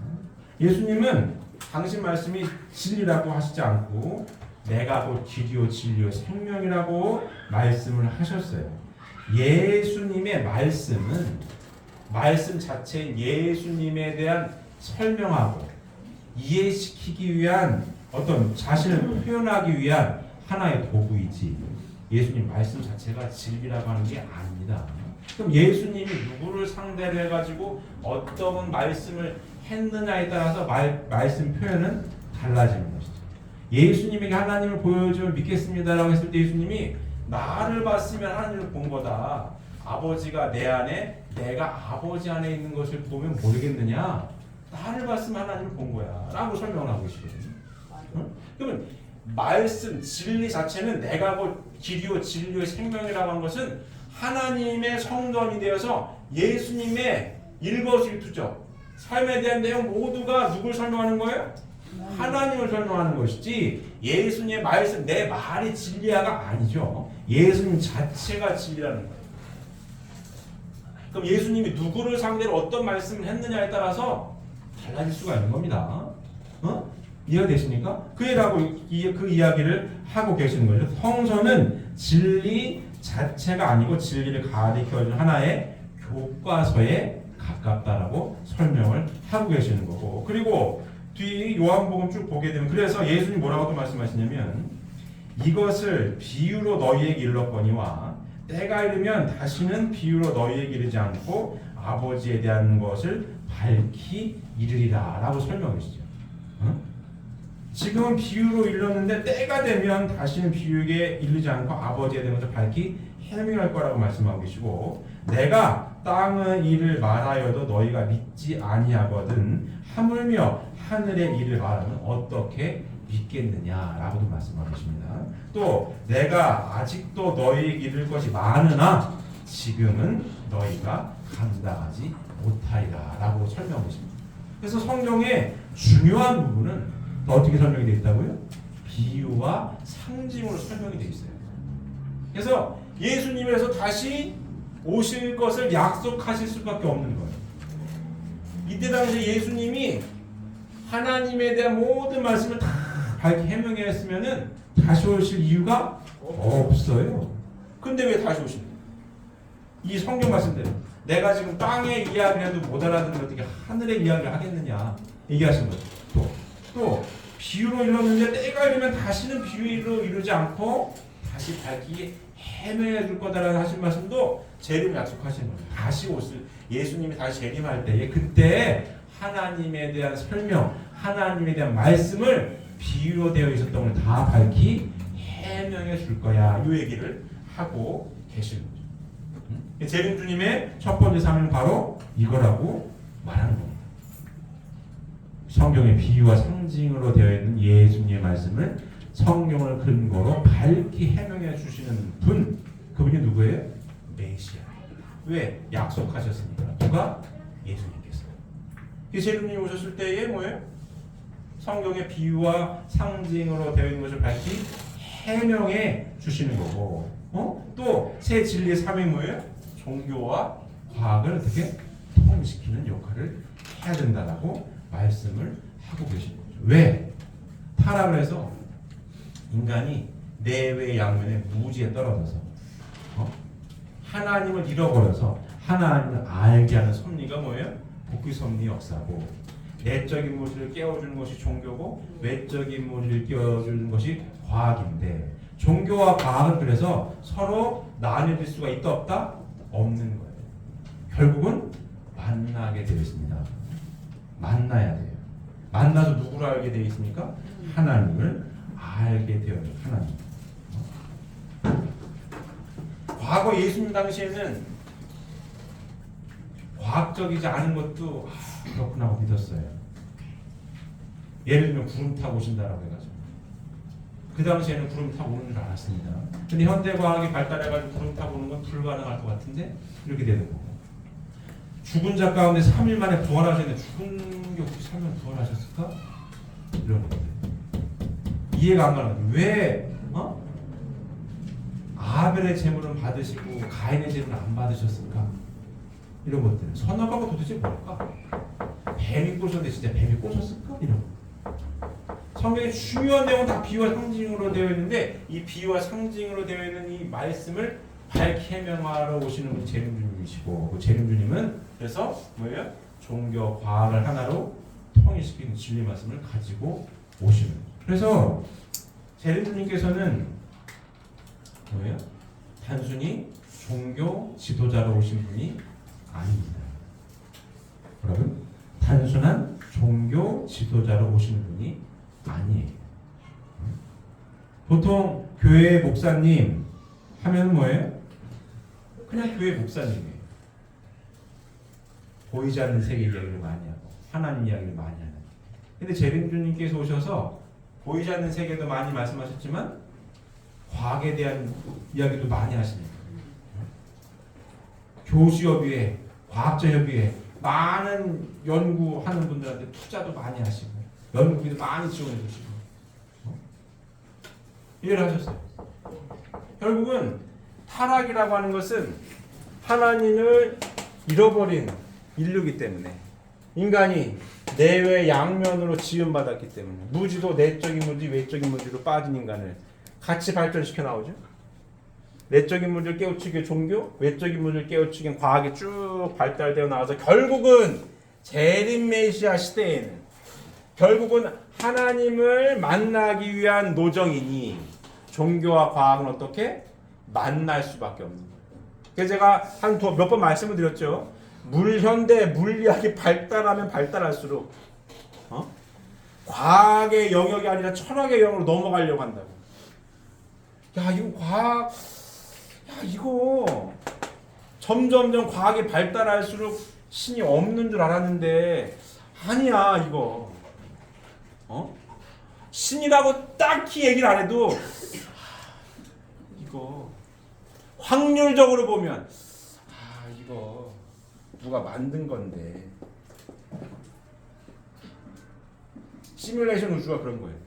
예수님은 당신 말씀이 진리라고 하시지 않고 내가 곧 길이요 진리요 생명이라고 말씀을 하셨어요. 예수님의 말씀은 말씀 자체인 예수님에 대한 설명하고 이해시키기 위한 어떤 자신을 표현하기 위한 하나의 도구이지 예수님 말씀 자체가 진리라고 하는 게 아닙니다. 그럼 예수님이 누구를 상대로 해가지고 어떤 말씀을 했느냐에 따라서 말씀 표현은 달라지는 것이죠. 예수님에게 하나님을 보여주면 믿겠습니다라고 했을 때 예수님이 나를 봤으면 하나님을 본 거다. 아버지가 내 안에 내가 아버지 안에 있는 것을 보면 모르겠느냐? 나를 봤으면 하나님을 본 거야 라고 설명을 하고 계시거든요. 응? 그러면 말씀, 진리 자체는 내가 곧 길이요 진리요 생명이라고 하는 것은 하나님의 성전이 되어서 예수님의 일거수일투족 삶에 대한 내용 모두가 누굴 설명하는 거예요? 하나님을 설명하는 것이지 예수님의 말씀, 내 말이 진리야가 아니죠. 예수님 자체가 진리라는 거예요. 그럼 예수님이 누구를 상대로 어떤 말씀을 했느냐에 따라서 달라질 수가 있는 겁니다. 이해되십니까? 그애라고 그 이야기를 하고 계시는 거죠. 성서는 진리 자체가 아니고 진리를 가리켜주는 하나의 교과서에 가깝다라고 설명을 하고 계시는 거고, 그리고 뒤 요한복음 쭉 보게 되면 그래서 예수님 뭐라고 또 말씀하시냐면 이것을 비유로 너희에게 일렀거니와 때가 이르면 다시는 비유로 너희에게 이르지 않고 아버지에 대한 것을 밝히 이르리라 라고 설명하시죠. 지금은 비유로 일렀는데 때가 되면 다시는 비유에 이르지 않고 아버지에 대한 것을 밝히 해명할 거라고 말씀하고 계시고, 내가 땅의 일을 말하여도 너희가 믿지 아니하거든 하물며 하늘의 일을 말하면 어떻게 믿겠느냐라고도 말씀하고 계십니다. 또 내가 아직도 너희에게 이를 것이 많으나 지금은 너희가 감당하지 못하리라 라고 설명하고 있습니다. 그래서 성경의 중요한 부분은 어떻게 설명이 되어 있다고요? 비유와 상징으로 설명이 되어 있어요. 그래서 예수님에서 다시 오실 것을 약속하실 수밖에 없는 거예요. 이때 당시 예수님이 하나님에 대한 모든 말씀을 다 밝게 해명했으면은 다시 오실 이유가 없어요. 근데 왜 다시 오십니까? 이 성경 말씀대로 내가 지금 땅의 이야기를 해도 못 알아듣는 어떻게 하늘의 이야기를 하겠느냐 얘기하신 거죠. 또 비유로 이뤘는데 때가 이르면 다시는 비유로 이루지 않고 다시 밝히 해명해 줄 거다라는 하신 말씀도 재림을 약속하시는 거예요. 다시 오실 예수님이 다시 재림할 때에 그때 하나님에 대한 설명, 하나님에 대한 말씀을 비유로 되어 있었던 걸 다 밝히 해명해 줄 거야. 이 얘기를 하고 계시는 거죠. 재림 주님의 첫 번째 사명은 바로 이거라고 말하는 겁니다. 성경의 비유와 상징으로 되어 있는 예수님의 말씀을 성경을 근거로 밝히 해명해 주시는 분, 그분이 누구예요? 메시아. 왜? 약속하셨으니까. 누가? 예수님께서. 예수님이 오셨을 때에 뭐예요? 성경의 비유와 상징으로 되어 있는 것을 밝히 해명해 주시는 거고, 또 새 진리의 삶이 뭐예요? 종교와 과학을 어떻게 통일시키는 역할을 해야 된다라고 말씀을 하고 계시는 거죠. 왜? 타락을 해서 인간이 내외 양면의 무지에 떨어져서 하나님을 잃어버려서 하나님을 알게 하는 섭리가 뭐예요? 복귀 섭리 역사고, 내적인 무지를 깨워주는 것이 종교고 외적인 무지를 깨워주는 것이 과학인데, 종교와 과학은 그래서 서로 나뉘어질 수가 있다 없다? 없는 거예요. 결국은 만나게 되어 있습니다. 만나야 돼요. 만나서 누구를 알게 되어 있습니까? 하나님을 알게 되어요. 하나님. 과거 예수님 당시에는 과학적이지 않은 것도 그렇구나 하고 믿었어요. 예를 들면 구름 타고 오신다라고 해가지고 그 당시에는 구름 타고 오는 줄 알았습니다. 근데 현대과학이 발달해가지고 구름 타고 오는 건 불가능할 것 같은데 이렇게 되는 거고, 죽은 자 가운데 3일 만에 부활하셨는데 죽은 게 어떻게 살면 부활하셨을까? 이런 것들 이해가 안 가는 거예요. 왜 아벨의 제물은 받으시고 가인의 제물은 안 받으셨을까? 이런 것들. 선악과가 도대체 뭘까? 뱀이 꼬셨는데 진짜 뱀이 꼬셨을까? 이런 거. 성경의 중요한 내용은 다 비유와 상징으로 되어 있는데 이 비유와 상징으로 되어 있는 이 말씀을 밝히 해명하러 오시는 분이 재림주님이시고, 그 재림주님은 그래서 뭐예요? 종교 과학을 하나로 통일시키는 진리 말씀을 가지고 오시는 거예요. 그래서 재림주님께서는 뭐예요? 단순히 종교 지도자로 오신 분이 아닙니다. 여러분, 단순한 종교 지도자로 오시는 분이 아니에요. 보통 교회 목사님 하면 뭐예요? 그냥 교회 목사님이에요. 보이지 않는 세계 이야기를 많이 하고 하나님 이야기를 많이 하는. 근데 재림주님께서 오셔서 보이지 않는 세계도 많이 말씀하셨지만 과학에 대한 이야기도 많이 하십니다. 교수협의회, 과학자협의회 많은 연구하는 분들한테 투자도 많이 하시고 연구비도 많이 지원해 주시고 이해를 하셨어요. 결국은 타락이라고 하는 것은 하나님을 잃어버린 인류이기 때문에 인간이 내외 양면으로 지음받았기 때문에 무지도 내적인 무지 외적인 무지로 빠진 인간을 같이 발전시켜 나오죠. 내적인 문제를 깨우치기 위해 종교, 외적인 문제를 깨우치기 위해 과학이 쭉 발달되어 나와서 결국은 재림 메시아 시대에는 결국은 하나님을 만나기 위한 노정이니 종교와 과학은 어떻게? 만날 수밖에 없는 거예요. 그래서 제가 한 몇 번 말씀을 드렸죠. 현대 물리학이 발달하면 발달할수록 과학의 영역이 아니라 철학의 영역으로 넘어가려고 한다고. 야 이거 과학 이거 점점점 과학이 발달할수록 신이 없는 줄 알았는데 아니야 이거 신이라고 딱히 얘기를 안 해도 이거 확률적으로 보면 이거 누가 만든 건데 시뮬레이션 우주가 그런 거예요.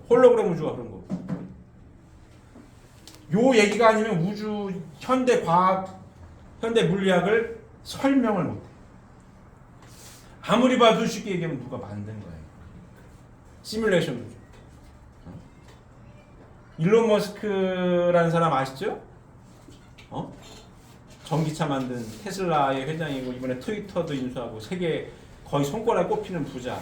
홀로그램 우주가 그런 거고 요 얘기가 아니면 우주 현대 과학, 현대 물리학을 설명을 못해. 아무리 봐도 쉽게 얘기하면 누가 만든 거예요. 시뮬레이션 우주. 일론 머스크라는 사람 아시죠? 전기차 만든 테슬라의 회장이고 이번에 트위터도 인수하고 세계 거의 손가락에 꼽히는 부자.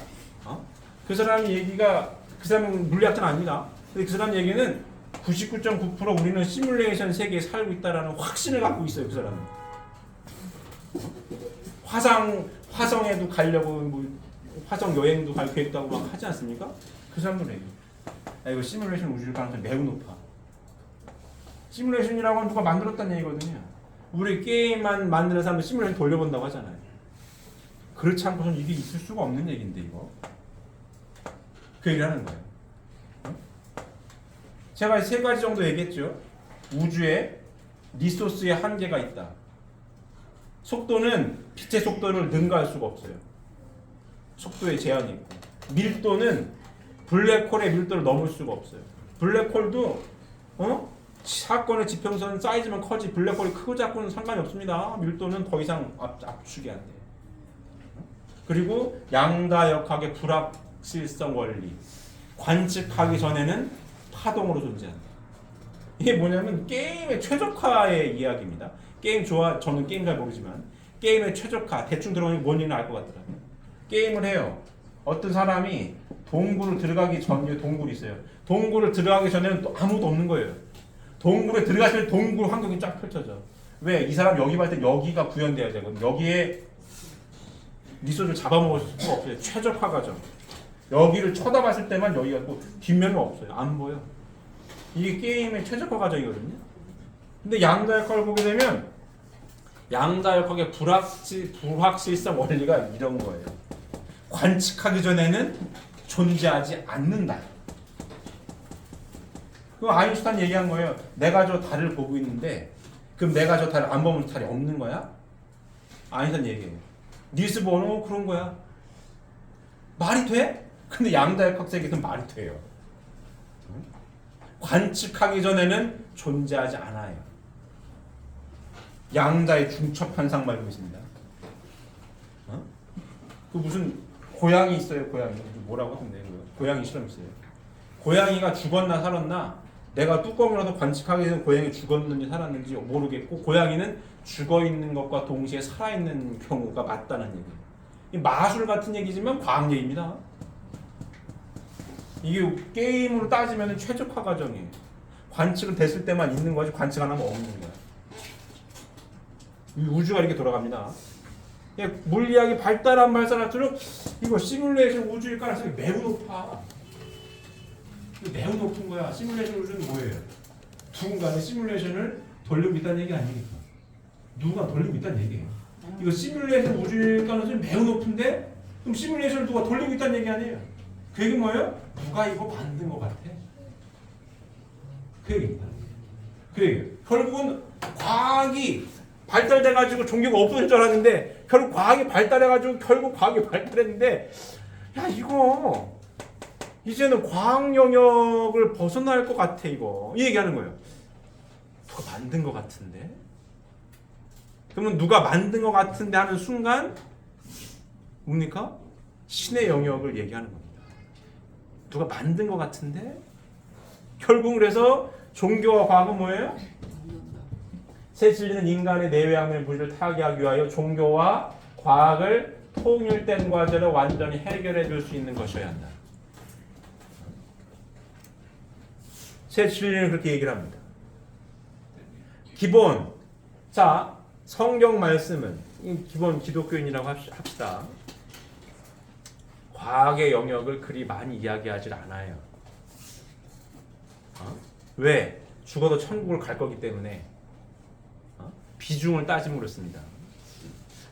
그 사람 얘기가 그 사람은 물리학자는 아닙니다. 근데 그 사람 얘기는 99.9% 우리는 시뮬레이션 세계에 살고 있다라는 확신을 갖고 있어요. 그 사람은. 화성에도 가려고 뭐 화성 여행도 갈 계획도 하고 막 하지 않습니까? 그 사람도 얘기. 이거 시뮬레이션 우주일 가능성이 매우 높아. 시뮬레이션이라고 하면 누가 만들었다는 얘기거든요. 우리 게임만 만드는 사람은 시뮬레이션 돌려본다고 하잖아요. 그렇지 않고선 이게 있을 수가 없는 얘기인데 이거. 그 얘기를 하는 거예요. 제가 3가지 정도 얘기했죠. 우주에 리소스의 한계가 있다. 속도는 빛의 속도를 능가할 수가 없어요. 속도에 제한이 있고. 밀도는 블랙홀의 밀도를 넘을 수가 없어요. 블랙홀도 사건의 지평선 사이즈만 커지 블랙홀이 크고 작고는 상관이 없습니다. 밀도는 더 이상 압축이 안 돼요. 그리고 양다역학의 불확실성 원리. 관측하기 전에는 파동으로 존재한다. 이게 뭐냐면 게임의 최적화의 이야기입니다. 저는 게임 잘 모르지만 게임의 최적화 대충 들어보면 뭔 얘기는 알 것 같더라고요. 게임을 해요. 어떤 사람이 동굴을 들어가기 전에 동굴이 있어요. 동굴을 들어가기 전에는 또 아무도 없는 거예요. 동굴에 들어가시면 동굴 환경이 쫙 펼쳐져. 왜? 이 사람 여기 갈 때 여기가 구현돼야 되거든요. 여기에 리소스를 잡아먹을 수가 없어요. 최적화 과정. 여기를 쳐다봤을 때만 여기가 또 뒷면은 없어요. 안 보여. 이게 게임의 최적화 과정이거든요. 근데 양다역학을 보게 되면 양다역학의 불확실성 원리가 이런 거예요. 관측하기 전에는 존재하지 않는다. 그 아인슈타인 얘기한 거예요. 내가 저 달을 보고 있는데 그럼 내가 저 달을 안 보면 달이 없는 거야? 아인슈타인 얘기해요. 닐스 보너 그런 거야. 말이 돼? 근데 양다역학 세계에서는 말이 돼요. 관측하기 전에는 존재하지 않아요. 양자의 중첩 현상 말고 있습니다. 그 무슨 고양이 있어요. 고양이 뭐라고 하던데 고양이 실험 있어요. 고양이가 죽었나 살았나 내가 뚜껑이라서 관측하기 전에 고양이 죽었는지 살았는지 모르겠고 고양이는 죽어있는 것과 동시에 살아있는 경우가 맞다는 얘기예요. 이 마술 같은 얘기지만 과학 얘기입니다. 이게 게임으로 따지면 최적화 과정이에요. 관측은 됐을 때만 있는 거지 관측 안 하면 없는 거야. 이 우주가 이렇게 돌아갑니다. 물리학이 발달할수록 이거 시뮬레이션 우주일 가능성이 매우 높아. 매우 높은 거야. 시뮬레이션 우주는 뭐예요? 누군가는 시뮬레이션을 돌리고 있다는 얘기 아니겠어. 누가 돌리고 있다는 얘기예요. 이거 시뮬레이션 우주일 가능성이 매우 높은데 그럼 시뮬레이션을 누가 돌리고 있다는 얘기 아니에요. 그 얘기는 뭐예요? 누가 이거 만든 것 같아. 그 얘기입니다. 그 얘기. 결국은 과학이 발달돼가지고 종교가 없어질 줄 알았는데 결국 과학이 발달해가지고 결국 과학이 발달했는데 야 이거 이제는 과학 영역을 벗어날 것 같아 이거 이 얘기하는 거예요. 누가 만든 것 같은데? 그러면 누가 만든 것 같은데 하는 순간 뭡니까? 신의 영역을 얘기하는 겁니다. 누가 만든 것 같은데? 결국 그래서 종교와 과학은 뭐예요? 새 진리는 인간의 내외함의 무리를 타개하기 위하여 종교와 과학을 통일된 과제로 완전히 해결해 줄 수 있는 것이어야 한다. 새 진리는 그렇게 얘기를 합니다. 기본, 자 성경 말씀은 기본 기독교인이라고 합시다. 과학의 영역을 그리 많이 이야기하지 않아요. 왜? 죽어도 천국을 갈 거기 때문에 비중을 따짐으로 씁니다.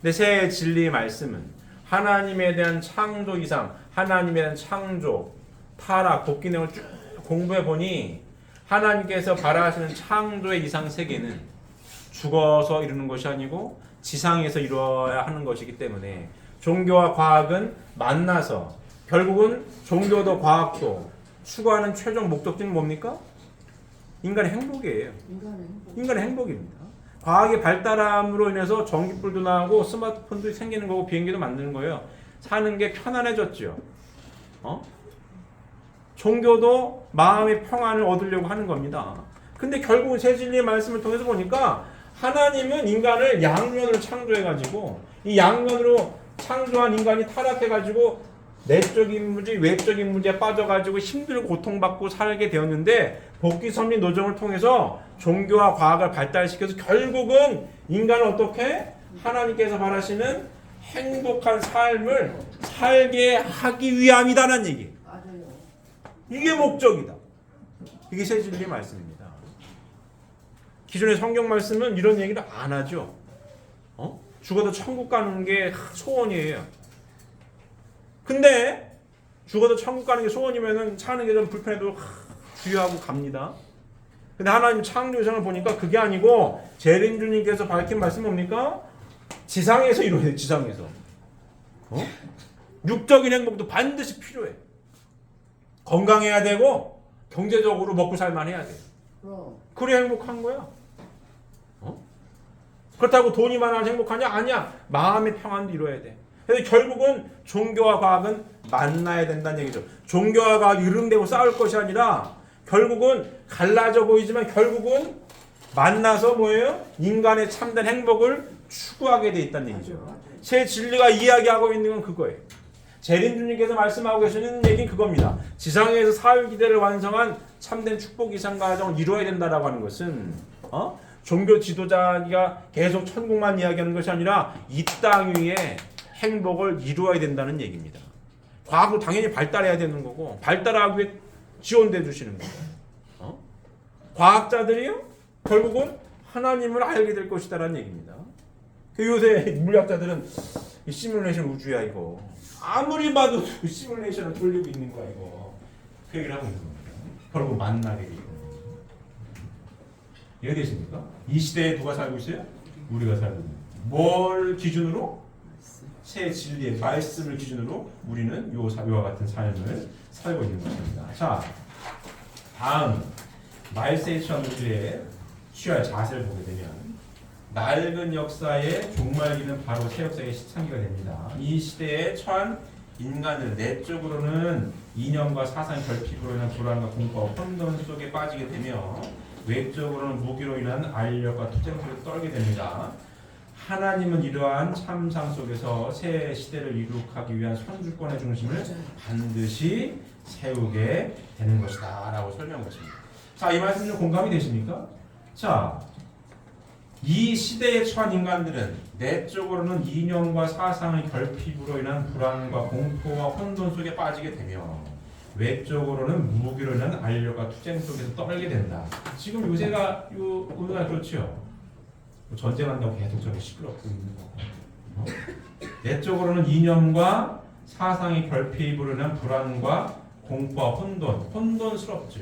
근데 새 진리의 말씀은 하나님에 대한 창조 이상, 하나님에 대한 창조, 타락, 복귀 내용을 쭉 공부해 보니 하나님께서 바라시는 창조의 이상 세계는 죽어서 이루는 것이 아니고 지상에서 이루어야 하는 것이기 때문에 종교와 과학은 만나서 결국은 종교도 과학도 추구하는 최종 목적지는 뭡니까? 인간의 행복이에요. 인간의 행복입니다. 과학의 발달함으로 인해서 전기불도 나오고 스마트폰도 생기는 거고 비행기도 만드는 거예요. 사는 게 편안해졌죠. 종교도 마음의 평안을 얻으려고 하는 겁니다. 근데 결국은 새 진리의 말씀을 통해서 보니까 하나님은 인간을 양면으로 창조해가지고 이 양면으로 창조한 인간이 타락해가지고 내적인 문제, 외적인 문제에 빠져가지고 힘들고 고통받고 살게 되었는데 복귀 섭리 노정을 통해서 종교와 과학을 발달시켜서 결국은 인간은 어떻게 하나님께서 바라시는 행복한 삶을 살게 하기 위함이다라는 얘기. 맞아요. 이게 목적이다. 이게 새 진리의 말씀입니다. 기존의 성경 말씀은 이런 얘기를 안 하죠. 죽어도 천국 가는 게 소원이에요. 근데 죽어도 천국 가는 게 소원이면은 사는 게 좀 불편해도 주의하고 갑니다. 근데 하나님 창조 이상을 보니까 그게 아니고 재림주님께서 밝힌 말씀 뭡니까? 지상에서 이루어야 돼. 지상에서. 육적인 행복도 반드시 필요해. 건강해야 되고 경제적으로 먹고 살만 해야 돼. 그래야 행복한 거야. 그렇다고 돈이 많아 행복하냐? 아니야. 마음의 평안도 이루어야 돼. 그래서 결국은 종교와 과학은 만나야 된다는 얘기죠. 종교와 과학이 이름대고 싸울 것이 아니라 결국은 갈라져 보이지만 결국은 만나서 뭐예요? 인간의 참된 행복을 추구하게 돼 있다는 얘기죠. 새 진리가 이야기하고 있는 건 그거예요. 재림주님께서 말씀하고 계시는 얘기는 그겁니다. 지상에서 사회 기대를 완성한 참된 축복 이상 가정을 이루어야 된다라고 하는 것은 종교 지도자가 계속 천국만 이야기하는 것이 아니라 이 땅 위에 행복을 이루어야 된다는 얘기입니다. 과학도 당연히 발달해야 되는 거고 발달하기 위해 지원돼 주시는 거예요. 과학자들이요 결국은 하나님을 알게 될 것이다라는 얘기입니다. 요새 물리학자들은 이 시뮬레이션 우주야 이거 아무리 봐도 시뮬레이션을 돌리고 있는 거야 이거 그 얘기를 하고 있는 겁니다. 결국 만나게 되고 이해되십니까? 이 시대에 누가 살고 있어요? 우리가 살고 있는 뭘 기준으로? 새 진리의 말씀을 기준으로 우리는 요와 같은 삶을 살고 있는 것입니다. 자, 다음 말세이션 우주에 취할 자세를 보게 되면 낡은 역사의 종말기는 바로 새 역사의 시창기가 됩니다. 이 시대에 처한 인간을 내적으로는 이념과 사상 결핍으로 인한 불안과 공포와 혼돈 속에 빠지게 되며 외적으로는 무기로 인한 알력과 투쟁 속에 떨게 됩니다. 하나님은 이러한 참상 속에서 새 시대를 이룩하기 위한 선주권의 중심을 반드시 세우게 되는 것이다 라고 설명했습니다. 자, 이 말씀 좀 공감이 되십니까? 자, 이 시대에 처한 인간들은 내적으로는 이념과 사상의 결핍으로 인한 불안과 공포와 혼돈 속에 빠지게 되며 외적으로는 무기로 인한 알력과 투쟁 속에서 떨게 된다. 지금 요새가 오늘날 그렇죠. 전쟁한다고 계속 저렇게 시끄럽고 있는 거고 내적으로는 이념과 사상이 결핍이 부르는 불안과 공포와 혼돈스럽죠.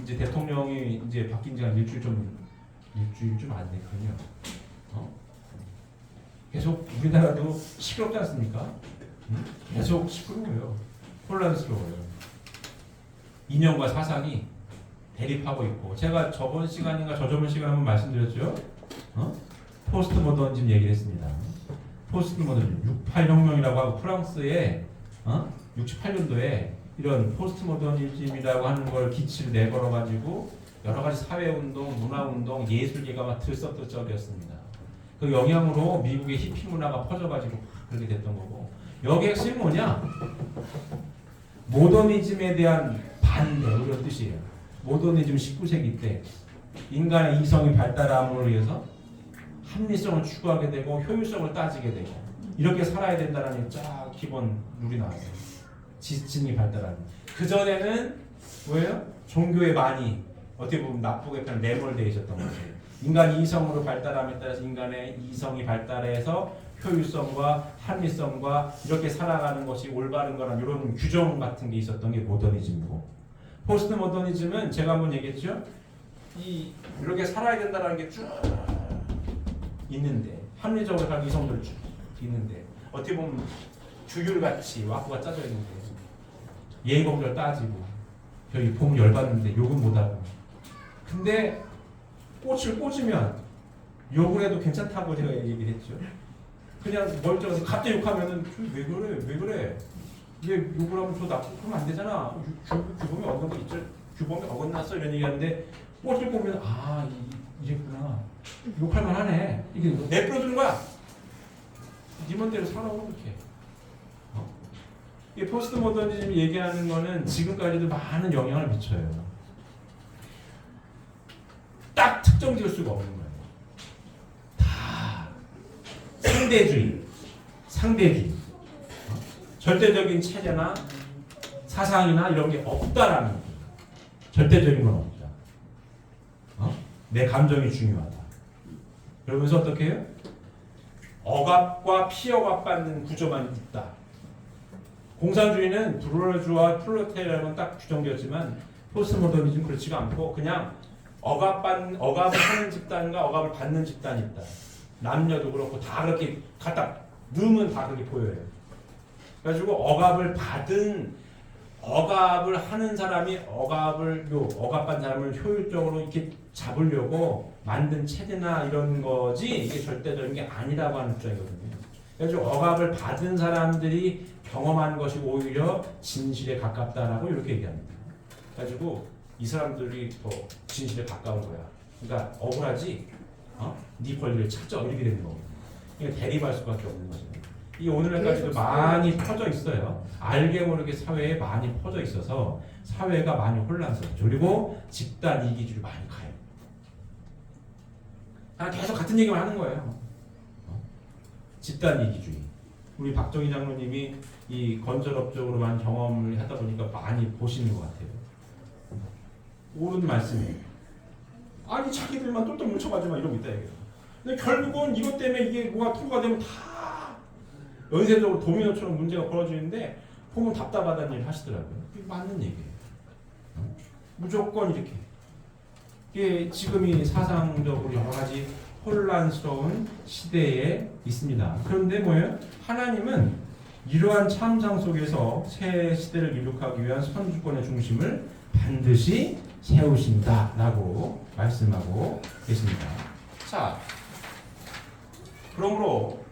이제 대통령이 이제 바뀐 지가 일주일 좀 안 됐거든요. 계속 우리나라도 시끄럽지 않습니까? 계속 시끄러워요. 혼란스러워요. 이념과 사상이 대립하고 있고, 제가 저번 시간인가 저저번 시간에 한번 말씀드렸죠. 포스트 모더니즘 얘기를 했습니다. 포스트 모더니즘 68혁명이라고 하고 프랑스의 68년도에 이런 포스트 모더니즘이라고 하는 걸 기치를 내걸어 가지고 여러 가지 사회 운동, 문화 운동, 예술계가 막 들썩들썩이었습니다. 그 영향으로 미국의 히피 문화가 퍼져 가지고 그렇게 됐던 거고, 여기 핵심이 뭐냐? 모더니즘에 대한 반대, 이런 뜻이에요. 모더니즘 19세기 때 인간의 이성이 발달함으로 위해서 합리성을 추구하게 되고 효율성을 따지게 되고 이렇게 살아야 된다는 쫙 기본 룰이 나왔어요. 지층이 발달하는. 그 전에는 뭐예요? 종교에 많이 어떻게 보면 나쁘게 표현 매몰되어 있었던 거죠. 인간이 이성으로 발달함에 따라서 인간의 이성이 발달해서 효율성과 합리성과 이렇게 살아가는 것이 올바른 거란 이런 규정 같은 게 있었던 게 모더니즘이고, 포스트 모더니즘은 제가 한번 얘기했죠. 이렇게 살아야 된다는 게 쭉 있는데, 합리적으로 살기 이성들 쭉 있는데, 어떻게 보면 규율같이 와꾸가 짜져 있는데 예의범절 따지고 여기 보면 열받는데 욕은 못하고, 근데 꽃을 꽂으면 욕을 해도 괜찮다고 제가 얘기를 했죠. 그냥 멀쩡해서 갑자기 욕하면은 왜 그래 얘 욕을 하면 저 나쁘고 그러면 안 되잖아, 규범이 어긋난 거 있죠, 규범이 어긋났어, 이런 얘기하는데 꽃을 보면 이랬구나, 욕할 만하네, 이게 내버려두는 거야. 네 멋대로 살아오고 그렇게. 이 포스트 모더니즘이 얘기하는 거는 지금까지도 많은 영향을 미쳐요. 딱 특정 지을 수가 없는 거예요. 다 상대주의, 절대적인 체제나 사상이나 이런 게 없다라는 거예요. 절대적인 건 없다. 내 감정이 중요하다. 그러면서 어떻게 해요? 억압과 피억압받는 구조만 있다. 공산주의는 부르주아와 프롤레타리아는 딱 규정되었지만 포스트 모더니즘 그렇지가 않고 그냥 억압을 하는 집단과 억압을 받는 집단이 있다. 남녀도 그렇고 다 그렇게 갖다 넣으면 다 그렇게 보여요. 그래가지고 억압을 하는 사람이 억압받는 사람을 효율적으로 이렇게 잡으려고 만든 체제나 이런 거지, 이게 절대적인 게 아니라고 하는 주장이거든요. 그래서 억압을 받은 사람들이 경험하는 것이 오히려 진실에 가깝다라고 이렇게 얘기합니다. 그래가지고 이 사람들이 더 진실에 가까운 거야. 그러니까 억울하지? 네 권리를 찾아, 이렇게 되는 거거든요. 그러니까 대립할 수밖에 없는 거죠. 이 오늘날까지도 많이 퍼져 있어요. 알게 모르게 사회에 많이 퍼져 있어서 사회가 많이 혼란스럽죠. 그리고 집단 이기주의 많이 가요. 계속 같은 얘기만 하는 거예요. 집단 이기주의. 우리 박정희 장로님이 이 건설업적으로만 경험을 하다 보니까 많이 보시는 것 같아요. 옳은 말씀이에요. 아니 자기들만 똘똘 뭉쳐가지고 이러고 있다 얘기예요. 근데 결국은 이것 때문에 이게 뭐가 통과가 되면 다 연쇄적으로 도미노처럼 문제가 벌어지는데 보면 답답하다는 얘기를 하시더라고요. 이게 맞는 얘기예요. 무조건 이렇게. 이게 지금이 사상적으로 여러 가지 혼란스러운 시대에 있습니다. 그런데 뭐예요? 하나님은 이러한 참상 속에서 새 시대를 이룩하기 위한 선주권의 중심을 반드시 세우신다라고 말씀하고 계십니다. 자, 그러므로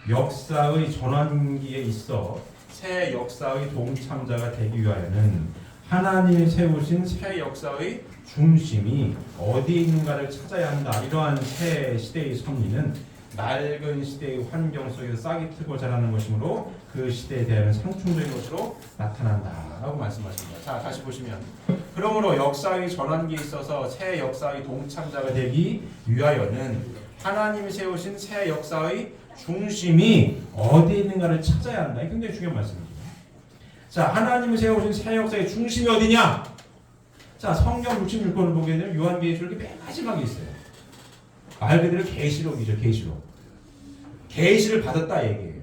역사의 전환기에 있어 새 역사의 동참자가 되기 위하여는 하나님이 세우신 새 역사의 중심이 어디에 있는가를 찾아야 한다. 이러한 새 시대의 섭리는 낡은 시대의 환경 속에서 싹이 트고 자라는 것이므로 그 시대에 대한 상충적인 것으로 나타난다라고 말씀하십니다. 자, 다시 보시면 그러므로 역사의 전환기에 있어서 새 역사의 동참자가 되기 위하여는 하나님이 세우신 새 역사의 중심이 어디에 있는가를 찾아야 한다. 굉장히 중요한 말씀입니다. 자, 하나님이 세우신 새 역사의 중심이 어디냐? 자, 성경 66권을 보게 되면 요한계시록이 맨 마지막에 있어요. 말 그대로 계시록이죠. 계시록. 계시를 받았다 얘기예요.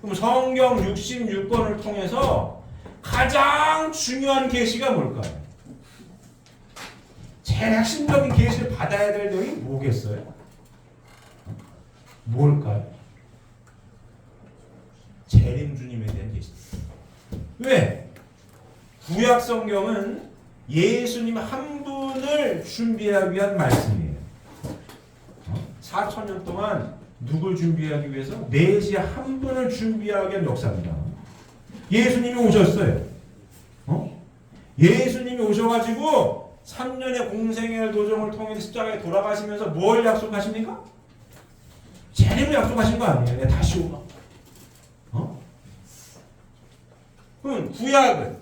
그럼 성경 66권을 통해서 가장 중요한 계시가 뭘까요? 제일 핵심적인 계시를 받아야 될 내용이 뭐겠어요? 뭘까요? 재림 주님에 대한 계시. 왜? 구약 성경은 예수님 한 분을 준비하기 위한 말씀이에요. 4,000년 동안 누굴 준비하기 위해서? 메시아 한 분을 준비하기 위한 역사입니다. 예수님이 오셨어요. 예수님이 오셔가지고 3년의 공생애를 도정을 통해 십자가에 돌아가시면서 뭘 약속하십니까? 재림을 약속하신 거 아니에요. 다시 오마. 그럼 구약은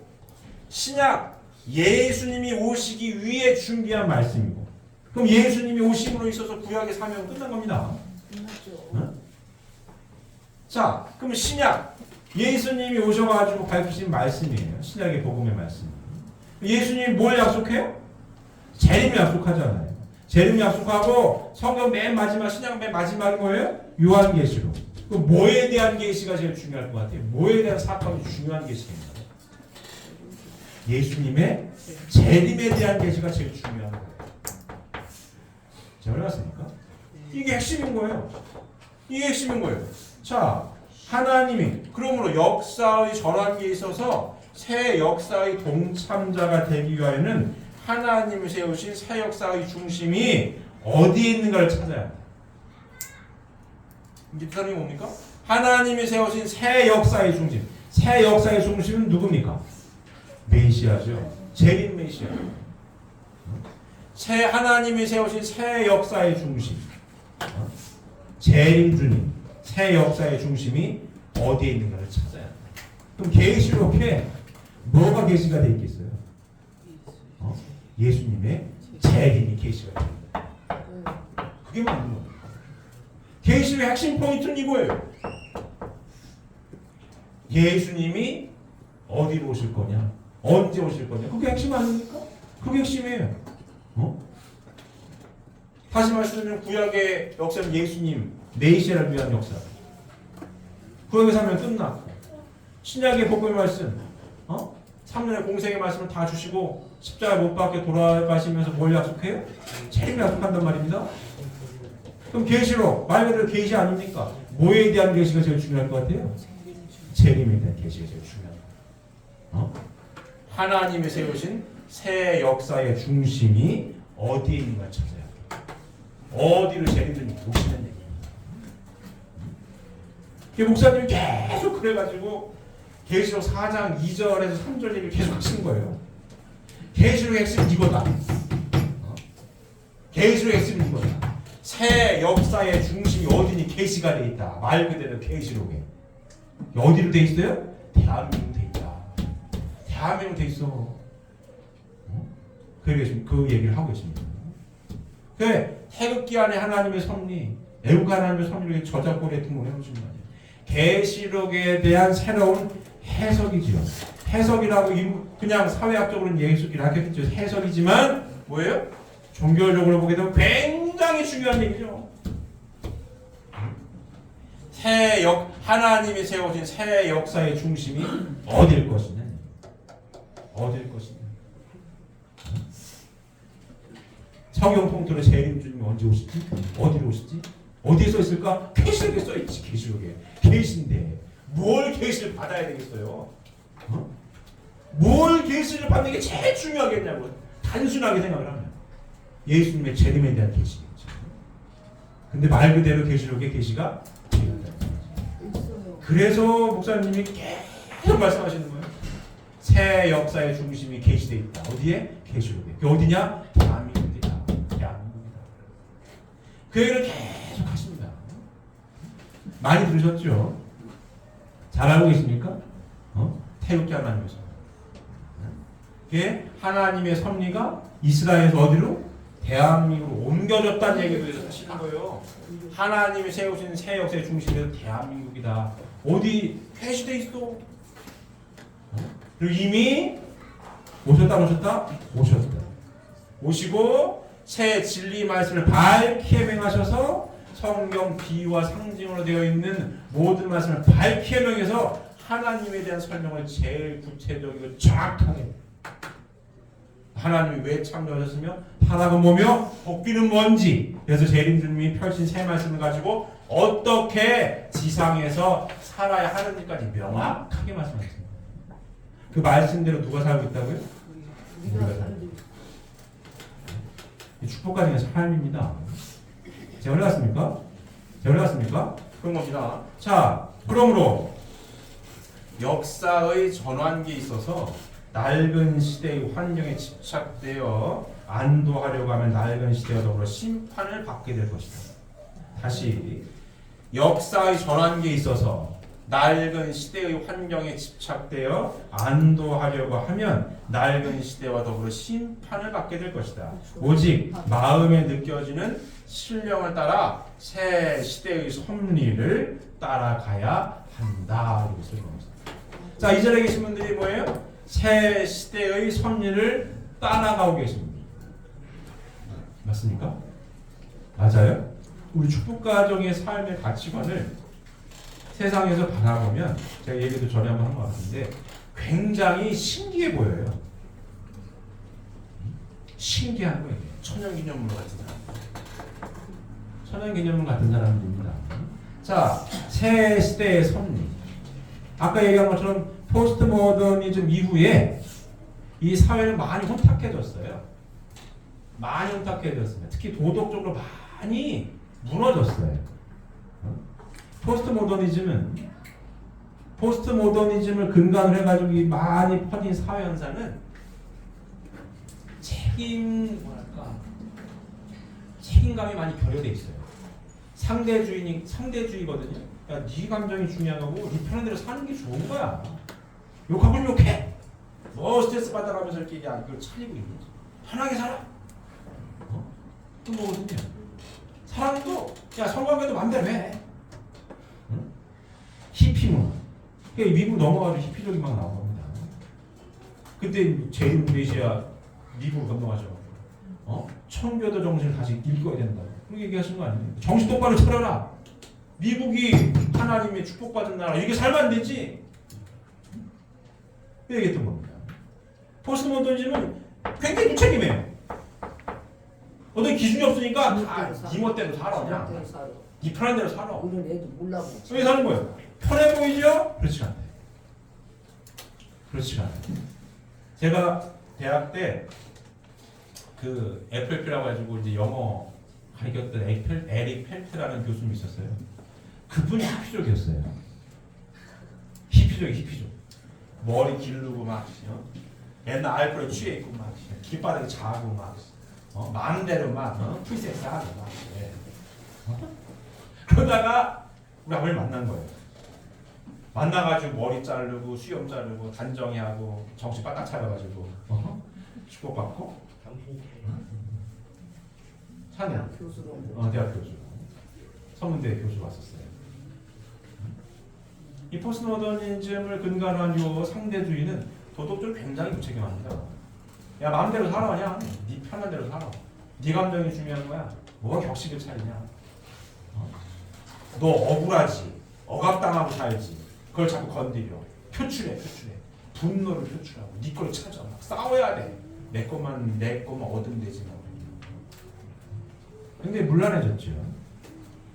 신약 예수님이 오시기 위해 준비한 말씀이고, 그럼 예수님이 오심으로 있어서 구약의 사명은 끝난 겁니다. 자, 그럼 신약 예수님이 오셔가지고 밝히신 말씀이에요. 신약의 복음의 말씀. 예수님이 뭘 약속해요? 재림 약속하잖아요. 재림 약속하고 성경 맨 마지막 신약 맨 마지막이 뭐예요? 요한계시록. 그 뭐에 대한 계시가 제일 중요할 것 같아요? 뭐에 대한 사건이 중요한 계시입니다. 예수님의 재림에 대한 계시가 제일 중요한 거예요. 잘 알았습니까? 이게 핵심인 거예요. 이게 핵심인 거예요. 자, 하나님이 그러므로 역사의 전환기에 있어서 새 역사의 동참자가 되기 위하여는 하나님이 세우신 새 역사의 중심이 어디에 있는가를 찾아야 합니다. 이게 뜻하는 게 뭡니까? 하나님이 세우신 새 역사의 중심. 새 역사의 중심은 누굽니까? 메시아죠. 재림 메시아. 새 하나님이 세우신 새 역사의 중심. 재림 주님. 새 역사의 중심이 어디에 있는가를 찾아야 합니다. 그럼 계시록에 뭐가 계시가 되어 있겠어요? 예수님의 재림이 계시가 됩니다. 그게 맞는 겁니다. 계시의 핵심 포인트는 이거예요. 예수님이 어디로 오실 거냐? 언제 오실 거냐? 그게 핵심 아닙니까? 그게 핵심이에요. 다시 말씀드리면 구약의 역사는 예수님, 메시아를 위한 역사. 구약의 사명 끝났고 신약의 복음의 말씀, 3년의 공생의 말씀을 다 주시고 십자가에 못 박혀 돌아가시면서 뭘 약속해요? 재림을 약속한단 말입니다. 그럼 계시록 말 그대로 계시 아닙니까? 뭐에 대한 계시가 제일 중요할 것 같아요? 재림에 대한 계시가 제일 중요한 거예요. 하나님이 세우신 새 역사의 중심이 어디에 있는가 찾아야 돼요. 어디로 재림을 오시는 얘기입니다. 목사님이 계속 그래가지고 계시록 4장 2절에서 3절 얘기를 계속 하시는 거예요. 계시록의 핵심은 이거다. 계시록의 핵심은 이거다. 새 역사의 중심이 어디니 계시가 돼 있다. 말 그대로 계시록에. 어디로 돼 있어요? 대한민국 돼 있다. 대한민국 돼 있어. 그 얘기를 하고 있습니다. 그 태극기 안에 하나님의 섭리, 애국가 하나님의 섭리를 저작권에 등록해 보시는 거 아니에요. 계시록에 대한 새로운 해석이지요. 해석이라고 그냥 사회학적으로는 예술이라 하겠죠. 해석이지만 뭐예요? 종교적으로 보게 되면 굉장히 중요한 얘기죠. 하나님이 세우신 새 역사의 중심이 어딜 것이냐? 어딜 것이냐? 성경 통틀어 재림 주님이 언제 오실지? 어디로 오실지? 어디에 써 있을까? 계시록에 써 있지. 계시록에. 계시인데 뭘 계시를 받아야 되겠어요? 뭘 계시를 받는 게 제일 중요하겠냐고 단순하게 생각을 하면 예수님의 재림에 대한 계시겠죠. 근데 말 그대로 계시록의 계시가 그래서 목사님이 계속 말씀하시는 거예요. 새 역사의 중심이 계시되어 있다. 어디에? 계시록에. 그게 어디냐? 대한민국이다. 대한민국이다. 그 얘기를 계속 하십니다. 많이 들으셨죠? 잘 알고 계십니까? 태극기 하나님에서. 그게 하나님의 섭리가 이스라엘에서 어디로? 대한민국으로 옮겨졌다는 얘기를 하시는 거예요. 하나님이 세우신 새 역사의 중심에서 대한민국이다. 어디 계시돼 있어? 그리고 이미 오셨다. 오시고 새 진리 말씀을 밝히 행하셔서 성경 비유와 상징으로 되어 있는 모든 말씀을 밝히 해명해서 하나님에 대한 설명을 제일 구체적이고 정확하게 하나님이 왜 창조하셨으며 타락은 뭐며 복귀는 뭔지 그래서 재림주님이 펼친 새 말씀을 가지고 어떻게 지상에서 살아야 하는지까지 명확하게 말씀하셨습니다. 그 말씀대로 누가 살고 있다고요? 우리가 살고 이 축복가정의 삶입니다. 제가 올라갔습니까? 제가 올라갔습니까? 그런 겁니다. 자, 그러므로 역사의 전환기에 있어서 낡은 시대의 환경에 집착되어 안도하려고 하면 낡은 시대와 더불어 심판을 받게 될 것이다. 다시 역사의 전환기에 있어서 낡은 시대의 환경에 집착되어 안도하려고 하면 낡은 시대와 더불어 심판을 받게 될 것이다. 오직 마음에 느껴지는 신령을 따라 새 시대의 섭리를 따라가야 한다. 이렇게 설명합니다. 자, 이 자리에 계신 분들이 뭐예요? 새 시대의 섭리를 따라가고 계십니다. 맞습니까? 맞아요? 우리 축복가정의 삶의 가치관을 세상에서 바라보면 제가 얘기도 전에 한번 한 것 같은데 굉장히 신기해 보여요. 신기한 거예요. 천연기념물 같은 사람. 천연기념물 같은 사람들입니다. 자, 새 시대의 섭리. 아까 얘기한 것처럼 포스트 모더니즘 이후에 이 사회는 많이 혼탁해졌어요. 많이 혼탁해졌습니다. 특히 도덕적으로 많이 무너졌어요. 포스트 모더니즘을 근간으로 해가지고 이 많이 퍼진 사회 현상은 책임감이 많이 결여돼 있어요. 상대주의거든요. 야, 네 감정이 중요하고 네 편한 대로 사는 게 좋은 거야. 욕하면 욕해. 뭐 스트레스 받아가면서 이렇게 야 이걸 차리고 있는 거지. 편하게 살아. 또 뭐거든요. 사람도 야 성관계도 맘대로 해. 히피문. 그러니까 미국 넘어가지고 히피적인 막 나온 겁니다. 그때 제일인도네시아 미국을 건너가셔. 청교도 정신을 다시 읽어야 된다고. 그렇게 얘기하신 거 아니에요? 정신 똑바로 차려라. 미국이 하나님의 축복받은 나라. 이렇게 살면 안 되지. 그 얘기했던 겁니다. 포스트 모더니즘은 굉장히 무책임해요. 어떤 기준이 없으니까 다 네 멋대로 살아. 그냥. 네 편한 대로 살아. 오늘 애도 몰라보고. 왜 사는 거예요? 편해 보이죠? 그렇지 않아요. 그렇지 않아요. 제가 대학 때 그 FLP라고 해가지고 이제 영어 가르쳤던 에릭 펠트라는 교수님이 있었어요. 그분이 히피족이었어요. 히피족. 머리 기르고 막 옛날 알코올에 취해 있고 막 길바닥에 자고 막 많은 대로 막 풀섹스하고 막 그러다가 우리 아버지 만난 거예요. 만나가지고 머리 자르고 수염 자르고 단정히하고 정신 바짝 차려가지고 축복받고 사는 대학 교수 서문대 교수 왔었어요. 이 포스트 모더니즘을 근간으로 한 요 상대주의는 도덕적으로 굉장히 무책임합니다. 야 마음대로 살아 그냥 네 편한 대로 살아. 네 감정이 중요한 거야. 뭐가 격식을 차리냐. 너 억울하지. 억압당하고 살지. 그걸 자꾸 건드려. 표출해. 분노를 표출하고 네 걸 찾아. 싸워야 돼. 내 것만 얻으면 되지 뭐. 근데 물란해졌죠.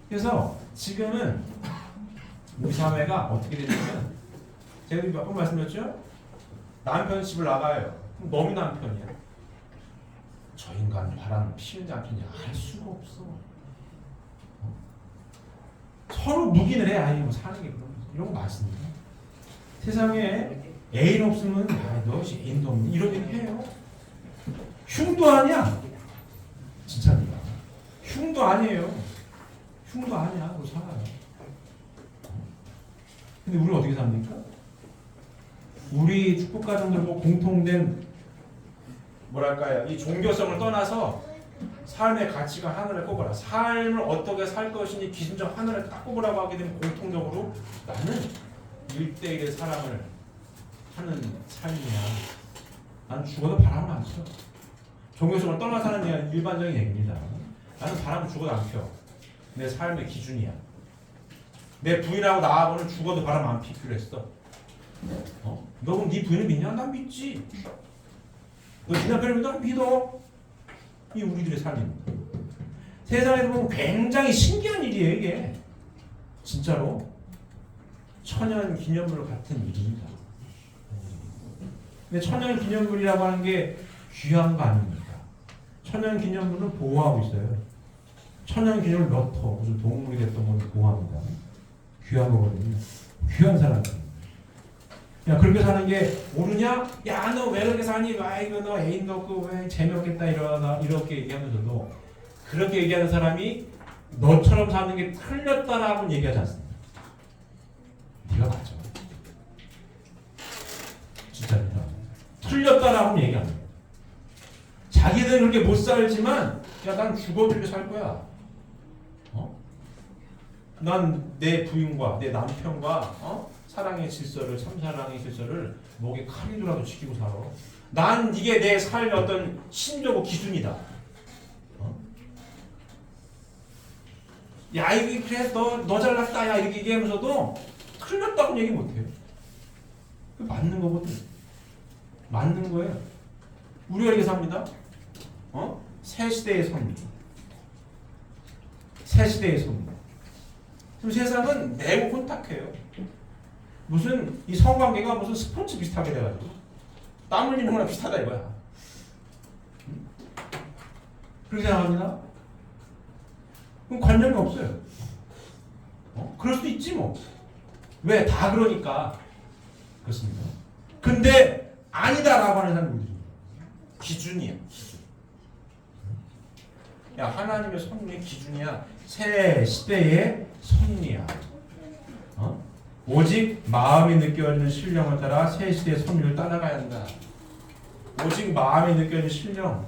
그래서 지금은 우리 사회가 어떻게 되냐면 제가 몇 번 말씀드렸죠? 남편 집을 나가요. 그럼 너무 남편이야. 저 인간 바람 피우는 남편이야. 알 수가 없어. 서로 묵인을 해. 아니 뭐 사는 게 그런 거지. 이런 거 맞습니다. 세상에 애인 없으면 야, 너 애인도 없니? 이런 얘기 해요. 흉도 아니야. 진짜입니다. 흉도 아니에요. 흉도 아니야. 그거 살아요. 근데 우리는 어떻게 삽니까? 우리 축복가정들과 공통된 뭐랄까요? 이 종교성을 떠나서 삶의 가치가 하늘에 꼽아라. 삶을 어떻게 살 것이니 기준적 하늘에 딱 꼽으라고 하게 되면 공통적으로 나는 1대1의 사랑을 하는 삶이야. 나는 죽어도 바람을 안 펴. 종교성을 떠나서 하는 일반적인 얘기입니다. 나는 바람을 죽어도 안 펴. 내 삶의 기준이야. 내 부인하고 나하고는 죽어도 바람 안 피기로 했어. 너 그럼 네 부인을 믿냐? 난 믿지. 너 네 남편을 믿어? 난 믿어. 이 우리들의 삶입니다. 세상에서 보면 굉장히 신기한 일이에요, 이게. 진짜로. 천연 기념물 같은 일입니다. 근데 천연 기념물이라고 하는 게 귀한 거 아닙니까? 천연 기념물은 보호하고 있어요. 천연 기념물 몇 터, 무슨 동물이 됐던 건 보호합니다. 귀한 거거든요. 귀한 사람들. 야, 그렇게 사는 게 옳으냐? 야, 너 왜 그렇게 사니? 아이고, 너 애인도 없고 왜 재미없겠다 이렇게 얘기하면서도 그렇게 얘기하는 사람이 너처럼 사는 게 틀렸다라고는 얘기하지 않습니다. 네가 맞아. 진짜 틀렸다라고는 얘기 안 해요. 자기들은 그렇게 못 살지만 야, 난 죽어도 이렇게 살 거야. 난 내 부인과 내 남편과 사랑의 질서를, 참사랑의 질서를 목에 칼이라도 지키고 살아. 난 이게 내 삶의 어떤 신조고 기준이다. 야, 이게 그래, 너 잘났다, 야, 이렇게 얘기하면서도 틀렸다고 얘기 못해요. 맞는 거거든. 맞는 거예요. 우리가 이렇게 삽니다. 새 시대의 섭리. 새 시대의 섭리. 지금 세상은 매우 혼탁해요. 무슨 이 성관계가 무슨 스포츠 비슷하게 돼가지고 땀 흘리는 거랑 비슷하다 이거야. 그렇게 생각합니다. 그럼 관념이 없어요. 그럴 수도 있지 뭐. 왜? 다 그러니까. 그렇습니다. 근데 아니다라고 하는 사람들이 기준이야. 기준. 야, 하나님의 섭리의 기준이야. 새 시대의 섭리야. 오직 마음이 느껴지는 신령을 따라 새 시대의 섭리를 따라가야 한다. 오직 마음이 느껴지는 신령.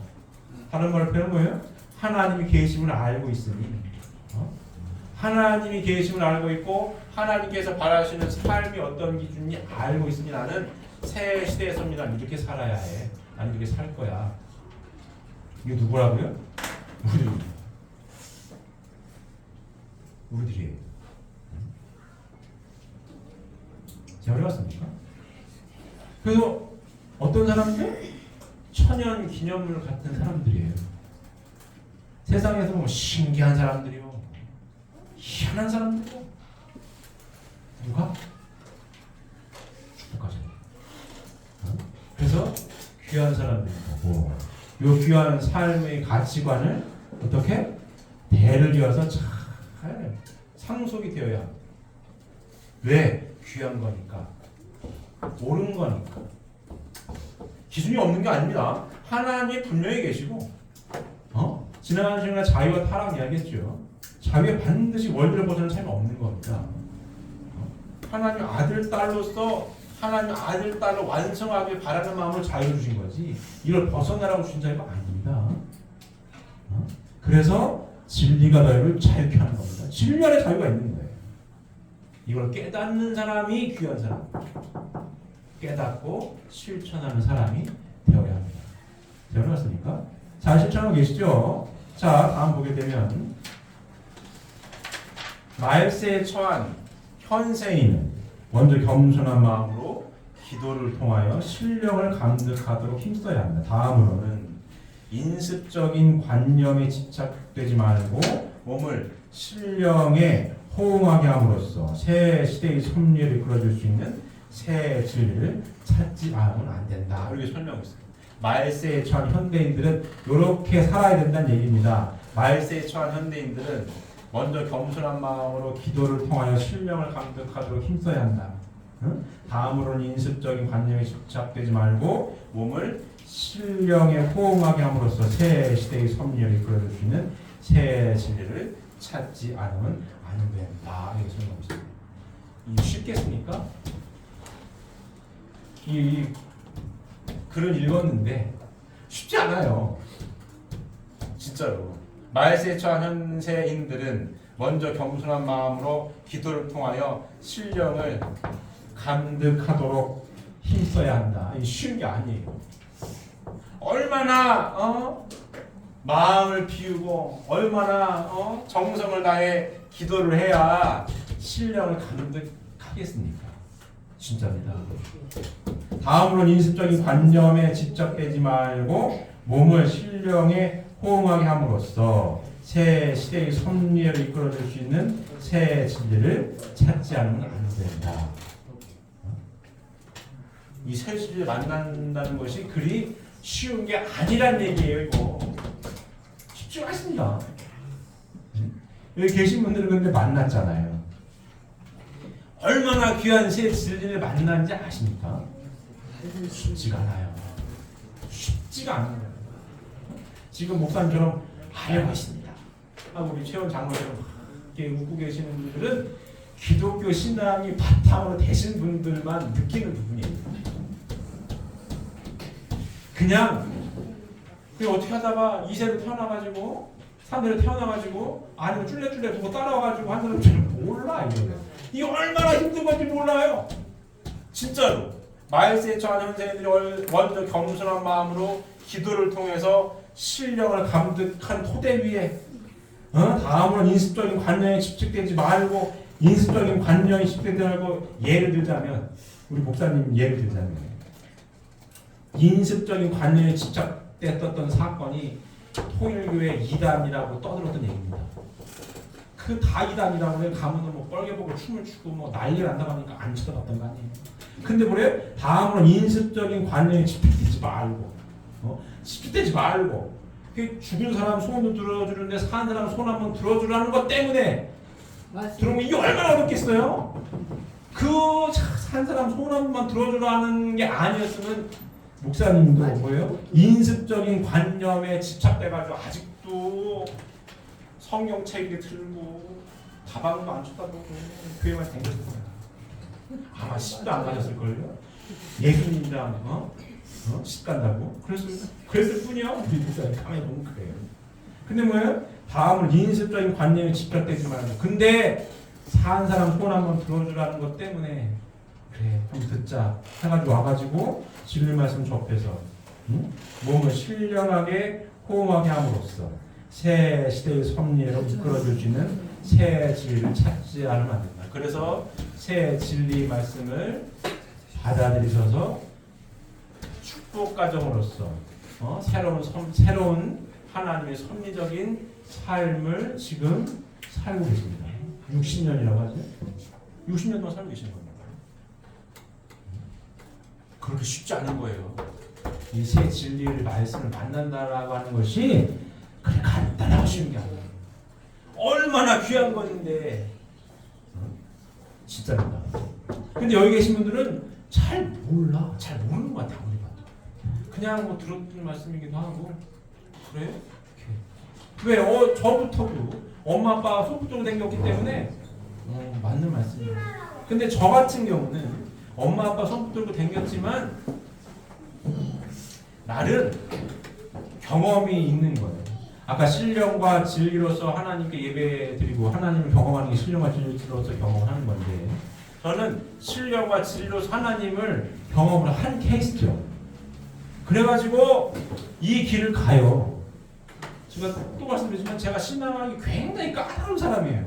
다른 말로 표현한 거예요. 하나님이 계심을 알고 있으니. 하나님이 계심을 알고 있고 하나님께서 바라시는 삶이 어떤 기준인지 알고 있으니 나는 새 시대의 섭리 난 이렇게 살아야 해. 난 이렇게 살 거야. 이게 누구라고요? 우리들이에요. 제가 어려웠습니까? 그래서 어떤 사람들? 천연 기념물 같은 사람들이에요. 세상에서 보면 신기한 사람들이요. 희한한 사람들이요. 누가? 축복하죠. 그래서 귀한 사람들이 보고 이 귀한 삶의 가치관을 어떻게? 대를 이어서 잘 상속이 되어야 합니다. 왜? 귀한 거니까. 옳은 거니까. 기준이 없는 게 아닙니다. 하나님이 분명히 계시고 지나가는 시간에 자유와 타락 이야기했죠. 자유에 반드시 원리를 벗어나는 차이가 없는 겁니다. 하나님 아들, 딸로서 하나님 아들, 딸로 완성하길 바라는 마음으로 자유를 주신 거지 이걸 벗어나라고 주신 자유가 아닙니다. 그래서 진리가 너희를 자유케 하는 겁니다. 진리 안에 자유가 있는 거예요. 이걸 깨닫는 사람이 귀한 사람. 깨닫고 실천하는 사람이 되어야 합니다. 되어봤습니까? 잘 실천하고 계시죠? 자, 다음 보게 되면 말세에 처한 현세인은 먼저 겸손한 마음으로 기도를 통하여 신령을 감득하도록 힘써야 합니다. 다음으로는 인습적인 관념에 집착되지 말고 몸을 신령에 호응하게 함으로써 새 시대의 섭리를 이끌어줄 수 있는 새 진리를 찾지 않으면 안 된다. 이렇게 설명했어요. 말세에 처한 현대인들은 이렇게 살아야 된다는 얘기입니다. 말세에 처한 현대인들은 먼저 겸손한 마음으로 기도를 통하여 신령을 감득하도록 힘써야 한다. 다음으로는 인습적인 관념에 집착되지 말고 몸을 신령에 호응하게 함으로써 새 시대의 섭리를 이끌어줄 수 있는 새 진리를 찾지 않으면 안 된다. 이렇게 설명했습니다. 이 쉽겠습니까? 이 글을 읽었는데 쉽지 않아요. 진짜로. 말세에 처한 현세인들은 먼저 겸손한 마음으로 기도를 통하여 신령을 감득하도록 힘써야 한다. 이 쉬운 게 아니에요. 얼마나 마음을 비우고 얼마나 정성을 다해 기도를 해야 신령을 감득하겠습니까? 진짜입니다. 다음으로는 인습적인 관념에 집착되지 말고 몸을 신령에 호응하게 함으로써 새 시대의 섭리를 이끌어줄 수 있는 새 진리를 찾지 않으면 안 된다. 이 새 진리를 만난다는 것이 그리 쉬운 게 아니란 얘기예요. 이거 쉽지 않습니다. 여기 계신 분들은 근데 만났잖아요. 얼마나 귀한 새 진리를 만난지 아십니까? 쉽지가 않아요. 쉽지가 않아요. 지금 목사님처럼 알고 있습니다. 우리 최원 장로처럼 이렇게 웃고 계시는 분들은 기독교 신앙이 바탕으로 되신 분들만 느끼는 부분이에요. 그냥 어떻게 하다가 2세로 태어나가지고 3세로 태어나가지고 아니면 쫄래쫄래 보고 따라와가지고 한 사람 잘 몰라. 이게 얼마나 힘든 건지 몰라요. 진짜로. 말세에 처한 현생들이 먼저 겸손한 마음으로 기도를 통해서 신령을 감득한 토대 위에 다음으로는 인습적인 관념에 집착되지 말고 인습적인 관념에 집착되지 말고 예를 들자면 우리 목사님 예를 들자면 인습적인 관념에 집착됐던 사건이 통일교회 이단이라고 떠들었던 얘기입니다. 그 다 이단이라고 가면은 뭐 뻘개보고 춤을 추고 뭐 난리 난다고 하니까 안 쳐다봤던 거 아니에요. 근데 뭐래? 다음으로는 인습적인 관념에 집착되지 말고 집착되지 말고 죽은 사람 소원도 들어주는데 산 사람 소원 한번 들어주라는 것 때문에 들어오면 이게 얼마나 어렵겠어요? 그 산 사람 소원 한 번만 들어주라는 게 아니었으면 목사님도 뭐예요? 인습적인 관념에 집착돼가지고 아직도 성경책을 들고 가방도 안 쳐다보고 교회만 댕겼을 거예요. 아마 10도 안 가셨을걸요? 예수님이랑 십 간다고? 그랬을 뿐이야. 우리 목사님 가만히 보면 그래요. 근데 뭐예요? 다음은 인습적인 관념에 집착되지 말고 근데 산 사람 소원 한번 들어주라는 것 때문에 그래 좀 듣자 해가지고 와가지고 진리 말씀 접해서 몸을 신령하게 호응하게 함으로써 새 시대의 섭리로 이끌어줄 수 있는 새 진리를 찾지 않으면 안 된다. 그래서 새 진리 말씀을 받아들이셔서 축복 가정으로서 새로운 하나님의 섭리적인 삶을 지금 살고 계십니다. 60년이라고 하죠. 60년 동안 살고 계시는 겁니다. 그렇게 쉽지 않은 거예요. 이 새 진리를 말씀을 만난다라고 하는 것이 그렇게 간단하고 쉬운 게 아니에요. 얼마나 귀한 것인데 진짜입니다. 근데 여기 계신 분들은 잘 몰라. 잘 모르는 것 같아요. 그냥 뭐 들었던 말씀이기도 하고 그래? 왜? 저부터도 엄마 아빠가 손붙들고 댕겼기 때문에 맞는 말씀이에요. 근데 저 같은 경우는 엄마 아빠 손붙들고 댕겼지만 나는 경험이 있는 거예요. 아까 신령과 진리로서 하나님께 예배드리고 하나님을 경험하는 게 신령과 진리로서 경험하는 건데 저는 신령과 진리로서 하나님을 경험을 한 케이스죠. 그래가지고 이 길을 가요. 제가 또 말씀드리지만 제가 신앙하기 굉장히 까다로운 사람이에요.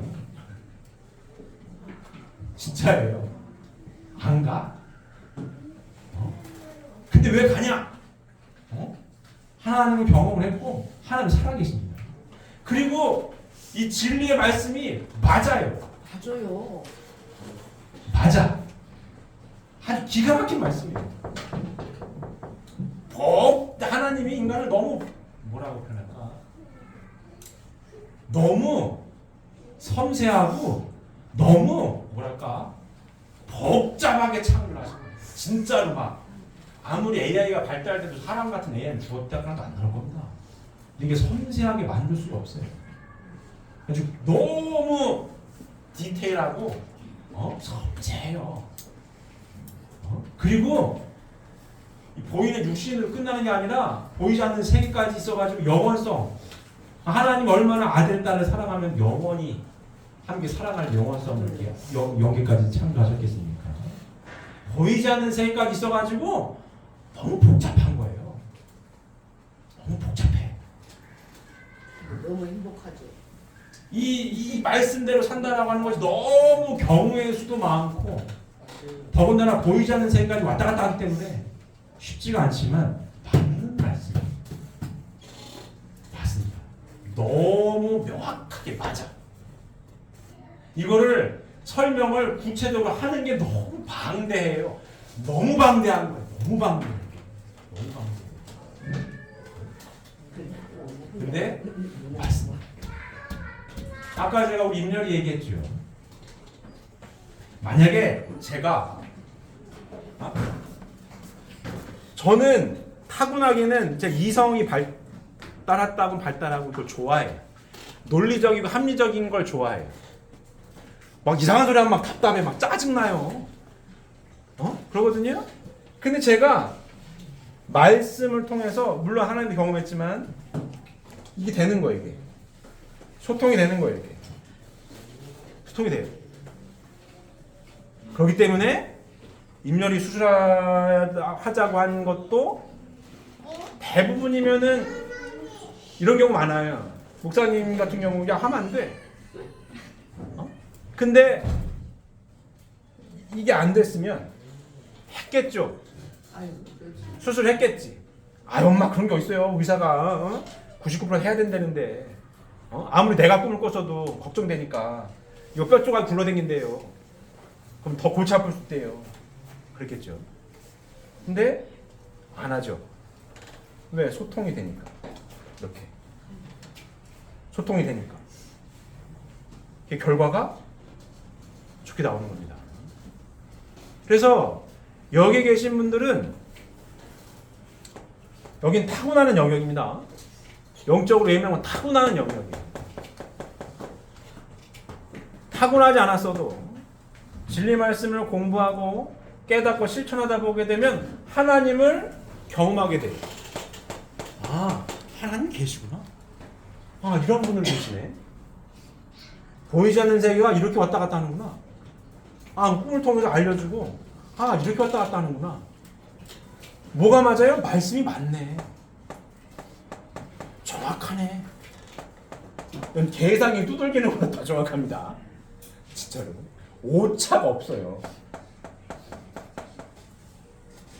진짜예요. 안 가. 근데 왜 가냐? 하나님을 경험을 했고 하나님 살아계십니다. 그리고 이 진리의 말씀이 맞아요. 맞아요. 맞아. 아주 기가 막힌 말씀이에요. 하나님이 인간을 너무 뭐라고 표현할까? 너무 섬세하고 너무 뭐랄까? 복잡하게 창조하신 거예요. 진짜로 막 아무리 AI가 발달돼도 사람 같은 AI는 죽었다 하나도 안 나올 겁니다. 이게 섬세하게 만들 수가 없어요. 아주 너무 디테일하고 섬세해요. 그리고 보이는 육신으로 끝나는 게 아니라 보이지 않는 세계까지 있어가지고 영원성. 하나님 얼마나 아들 딸을 사랑하면 영원히 함께 사랑할 영원성을 이렇게 여기까지 창조하셨겠습니까? 보이지 않는 세계까지 있어가지고 너무 복잡한 거예요. 너무 복잡해. 너무 행복하죠. 이 말씀대로 산다라고 하는 것이 너무 경우의 수도 많고 더군다나 보이지 않는 생각이 왔다 갔다 하기 때문에 쉽지가 않지만 맞는 말씀 맞습니다. 너무 명확하게 맞아. 이거를 설명을 구체적으로 하는 게 너무 방대해요. 너무 방대한 거예요. 너무 방대해요. 너무 방대해요. 근데 맞습니다. 아까 제가 우리 임렬이 얘기했죠. 만약에 제가 저는 타고나기는 제 이성이 발달했다고 발달하고 그걸 좋아해요. 논리적이고 합리적인 걸 좋아해요. 막 이상한 소리 하면 막 답답해, 막 짜증나요. 그러거든요. 근데 제가 말씀을 통해서 물론 하나님도 경험했지만 이게 되는 거예요. 이게 소통이 되는 거예요. 이렇게 소통이 돼요. 그렇기 때문에 임렬이 수술하자고 한 것도 대부분이면은 이런 경우 많아요. 목사님 같은 경우 야 하면 안 돼. 근데 이게 안 됐으면 했겠죠. 수술했겠지. 엄마 그런 게 어딨어요. 의사가 99% 해야 된다는데 아무리 내가 꿈을 꿨어도 걱정되니까 이거 뼈 조각 굴러댕긴대요. 그럼 더 골치 아플 수 있대요. 그랬겠죠. 근데 안 하죠. 왜? 소통이 되니까. 이렇게 소통이 되니까 그 결과가 좋게 나오는 겁니다. 그래서 여기 계신 분들은 여긴 타고나는 영역입니다. 영적으로 예민한 건 타고나는 영역이에요. 타고나지 않았어도 진리 말씀을 공부하고 깨닫고 실천하다 보게 되면 하나님을 경험하게 돼요. 하나님 계시구나. 이런 분들 계시네. 보이지 않는 세계가 이렇게 왔다 갔다 하는구나. 꿈을 통해서 알려주고 이렇게 왔다 갔다 하는구나. 뭐가 맞아요? 말씀이 맞네. 정확하네. 계산이 두들기는 것보다 더 정확합니다. 진짜로. 오차가 없어요.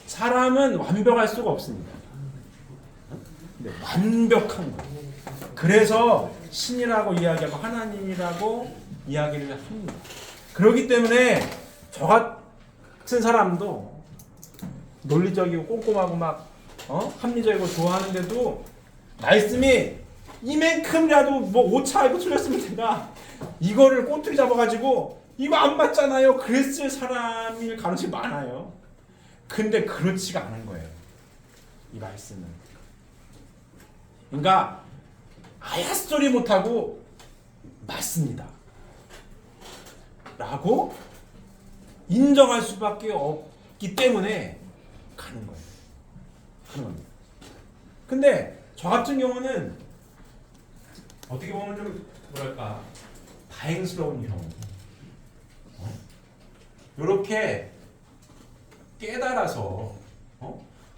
사람은 완벽할 수가 없습니다. 네, 완벽한 거예요. 그래서 신이라고 이야기하고 하나님이라고 이야기를 합니다. 그렇기 때문에 저 같은 사람도 논리적이고 꼼꼼하고 막 합리적이고 좋아하는데도 말씀이 이만큼이라도 뭐 오차 이거 틀렸으면 된다. 이거를 꼬투리 잡아가지고 이거 안 맞잖아요. 그랬을 사람일 가능성이 많아요. 근데 그렇지가 않은 거예요. 이 말씀은. 그러니까 소리 못하고 맞습니다. 라고 인정할 수밖에 없기 때문에 가는 거예요. 가는 겁니다. 근데 저 같은 경우는 어떻게 보면 좀 뭐랄까 다행스러운 경우. 이렇게 깨달아서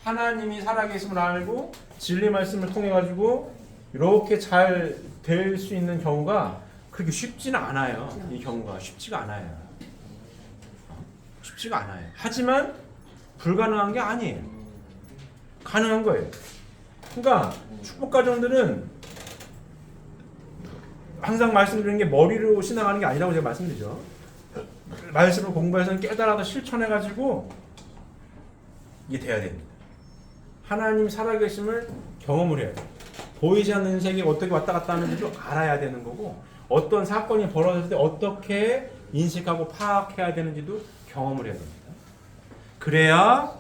하나님이 살아계심을 알고 진리 말씀을 통해 가지고 이렇게 잘 될 수 있는 경우가 그렇게 쉽지는 않아요. 이 경우가 쉽지가 않아요. 쉽지가 않아요. 하지만 불가능한 게 아니에요. 가능한 거예요. 그러니까 축복 가정들은 항상 말씀드리는 게 머리로 신앙하는 게 아니라고 제가 말씀드리죠. 말씀을 공부해서 깨달아서 실천해가지고 이게 돼야 됩니다. 하나님 살아계심을 경험을 해야 돼요. 보이지 않는 세계가 어떻게 왔다 갔다 하는지도 알아야 되는 거고 어떤 사건이 벌어졌을 때 어떻게 인식하고 파악해야 되는지도 경험을 해야 됩니다. 그래야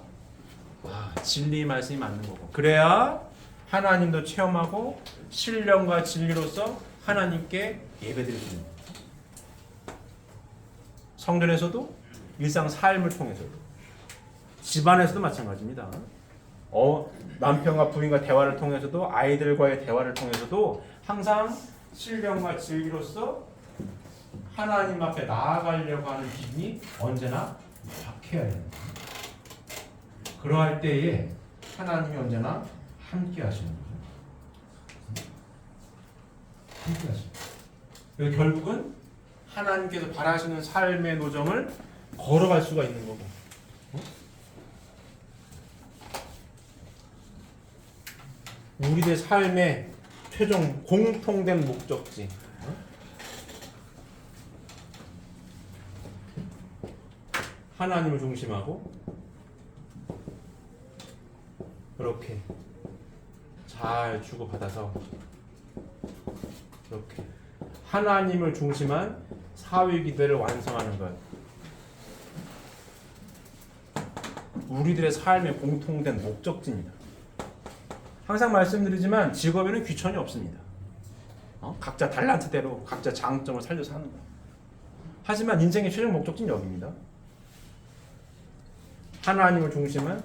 진리 말씀이 맞는 거고 그래야 하나님도 체험하고 신령과 진리로서 하나님께 예배드릴 수 있는 거예요. 성전에서도 일상 삶을 통해서도 집안에서도 마찬가지입니다. 남편과 부인과 대화를 통해서도 아이들과의 대화를 통해서도 항상 신령과 진리로서 하나님 앞에 나아가려고 하는 기분이 언제나 박해야 됩니다. 그러할 때에 하나님이 언제나 함께 하시는 거죠. 함께 하십니다. 그래서 결국은 하나님께서 바라시는 삶의 노정을 걸어갈 수가 있는 거고. 우리의 삶의 최종 공통된 목적지. 하나님을 중심하고 이렇게 잘 주고받아서 이렇게 하나님을 중심한 사회 기대를 완성하는 것. 우리들의 삶의 공통된 목적지입니다. 항상 말씀드리지만 직업에는 귀천이 없습니다. 각자 달란트대로 각자 장점을 살려서 하는 거예요. 하지만 인생의 최종 목적지는 여기입니다. 하나님을 중심한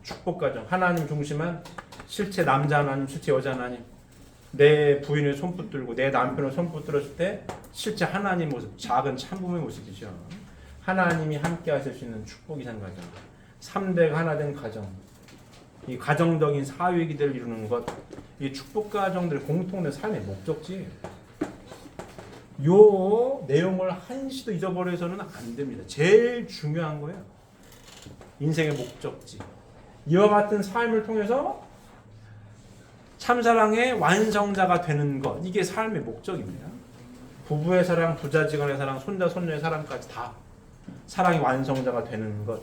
축복가정, 하나님 중심한 실제 남자 하나님, 실제 여자 하나님, 내 부인을 손붙들고 내 남편을 손붙들었을 때 실제 하나님 모습, 작은 참부모의 모습이죠. 하나님이 함께 하실 수 있는 축복이 산 가정, 3대가 하나 된 가정, 이 가정적인 사회 기대를 이루는 것, 이 축복 가정들의 공통된 삶의 목적지예요. 요 내용을 한시도 잊어버려서는 안 됩니다. 제일 중요한 거예요. 인생의 목적지. 이와 같은 삶을 통해서 참사랑의 완성자가 되는 것, 이게 삶의 목적입니다. 부부의 사랑, 부자지간의 사랑, 손자, 손녀의 사랑까지 다 사랑의 완성자가 되는 것.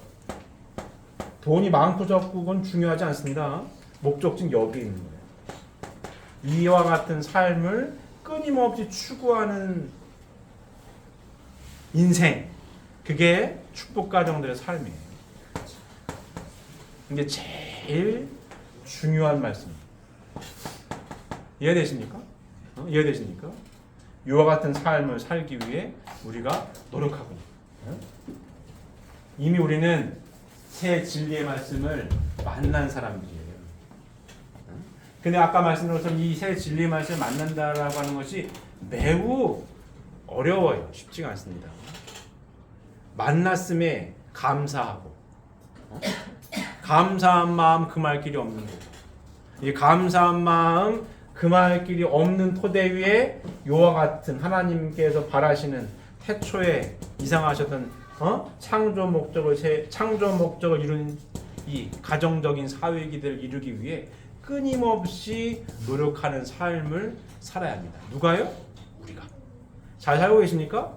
돈이 많고 적고 건 중요하지 않습니다. 목적지는 여기 있는 거예요. 이와 같은 삶을 끊임없이 추구하는 인생, 그게 축복가정들의 삶이에요. 이게 제일 중요한 말씀입니다. 이해되십니까? 이해되십니까? 이와 같은 삶을 살기 위해 우리가 노력하고 있어요. 이미 우리는 새 진리의 말씀을 만난 사람들이에요. 근데 아까 말씀드린 것처럼 이 새 진리의 말씀을 만난다라고 하는 것이 매우 어려워요. 쉽지가 않습니다. 만났음에 감사하고, 감사한 마음 금할 길이 없는 거고, 이 감사한 마음 금할 길이 없는 토대 위에 요와 같은 하나님께서 바라시는 태초에 이상하셨던 창조 목적을 이룬 이 가정적인 사회 기대를 이루기 위해 끊임없이 노력하는 삶을 살아야 합니다. 누가요? 우리가. 잘 살고 계십니까?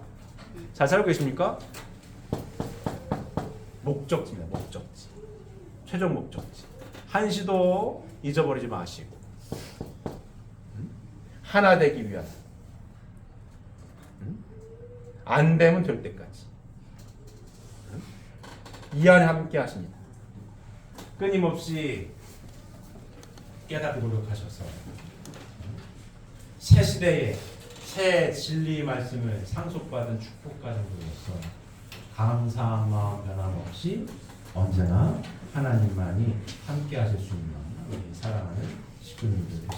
잘 살고 계십니까? 목적지입니다. 목적지. 최종 목적지. 한시도 잊어버리지 마시고 하나 되기 위한, 안 되면 될 때까지 이 안에 함께 하십니다. 끊임없이 깨닫고 노력하셔서 새 시대에 새 진리 말씀을 상속받은 축복가정으로서 감사한 마음 변함없이 언제나 하나님만이 함께 하실 수 있는 우리 사랑하는 식구님들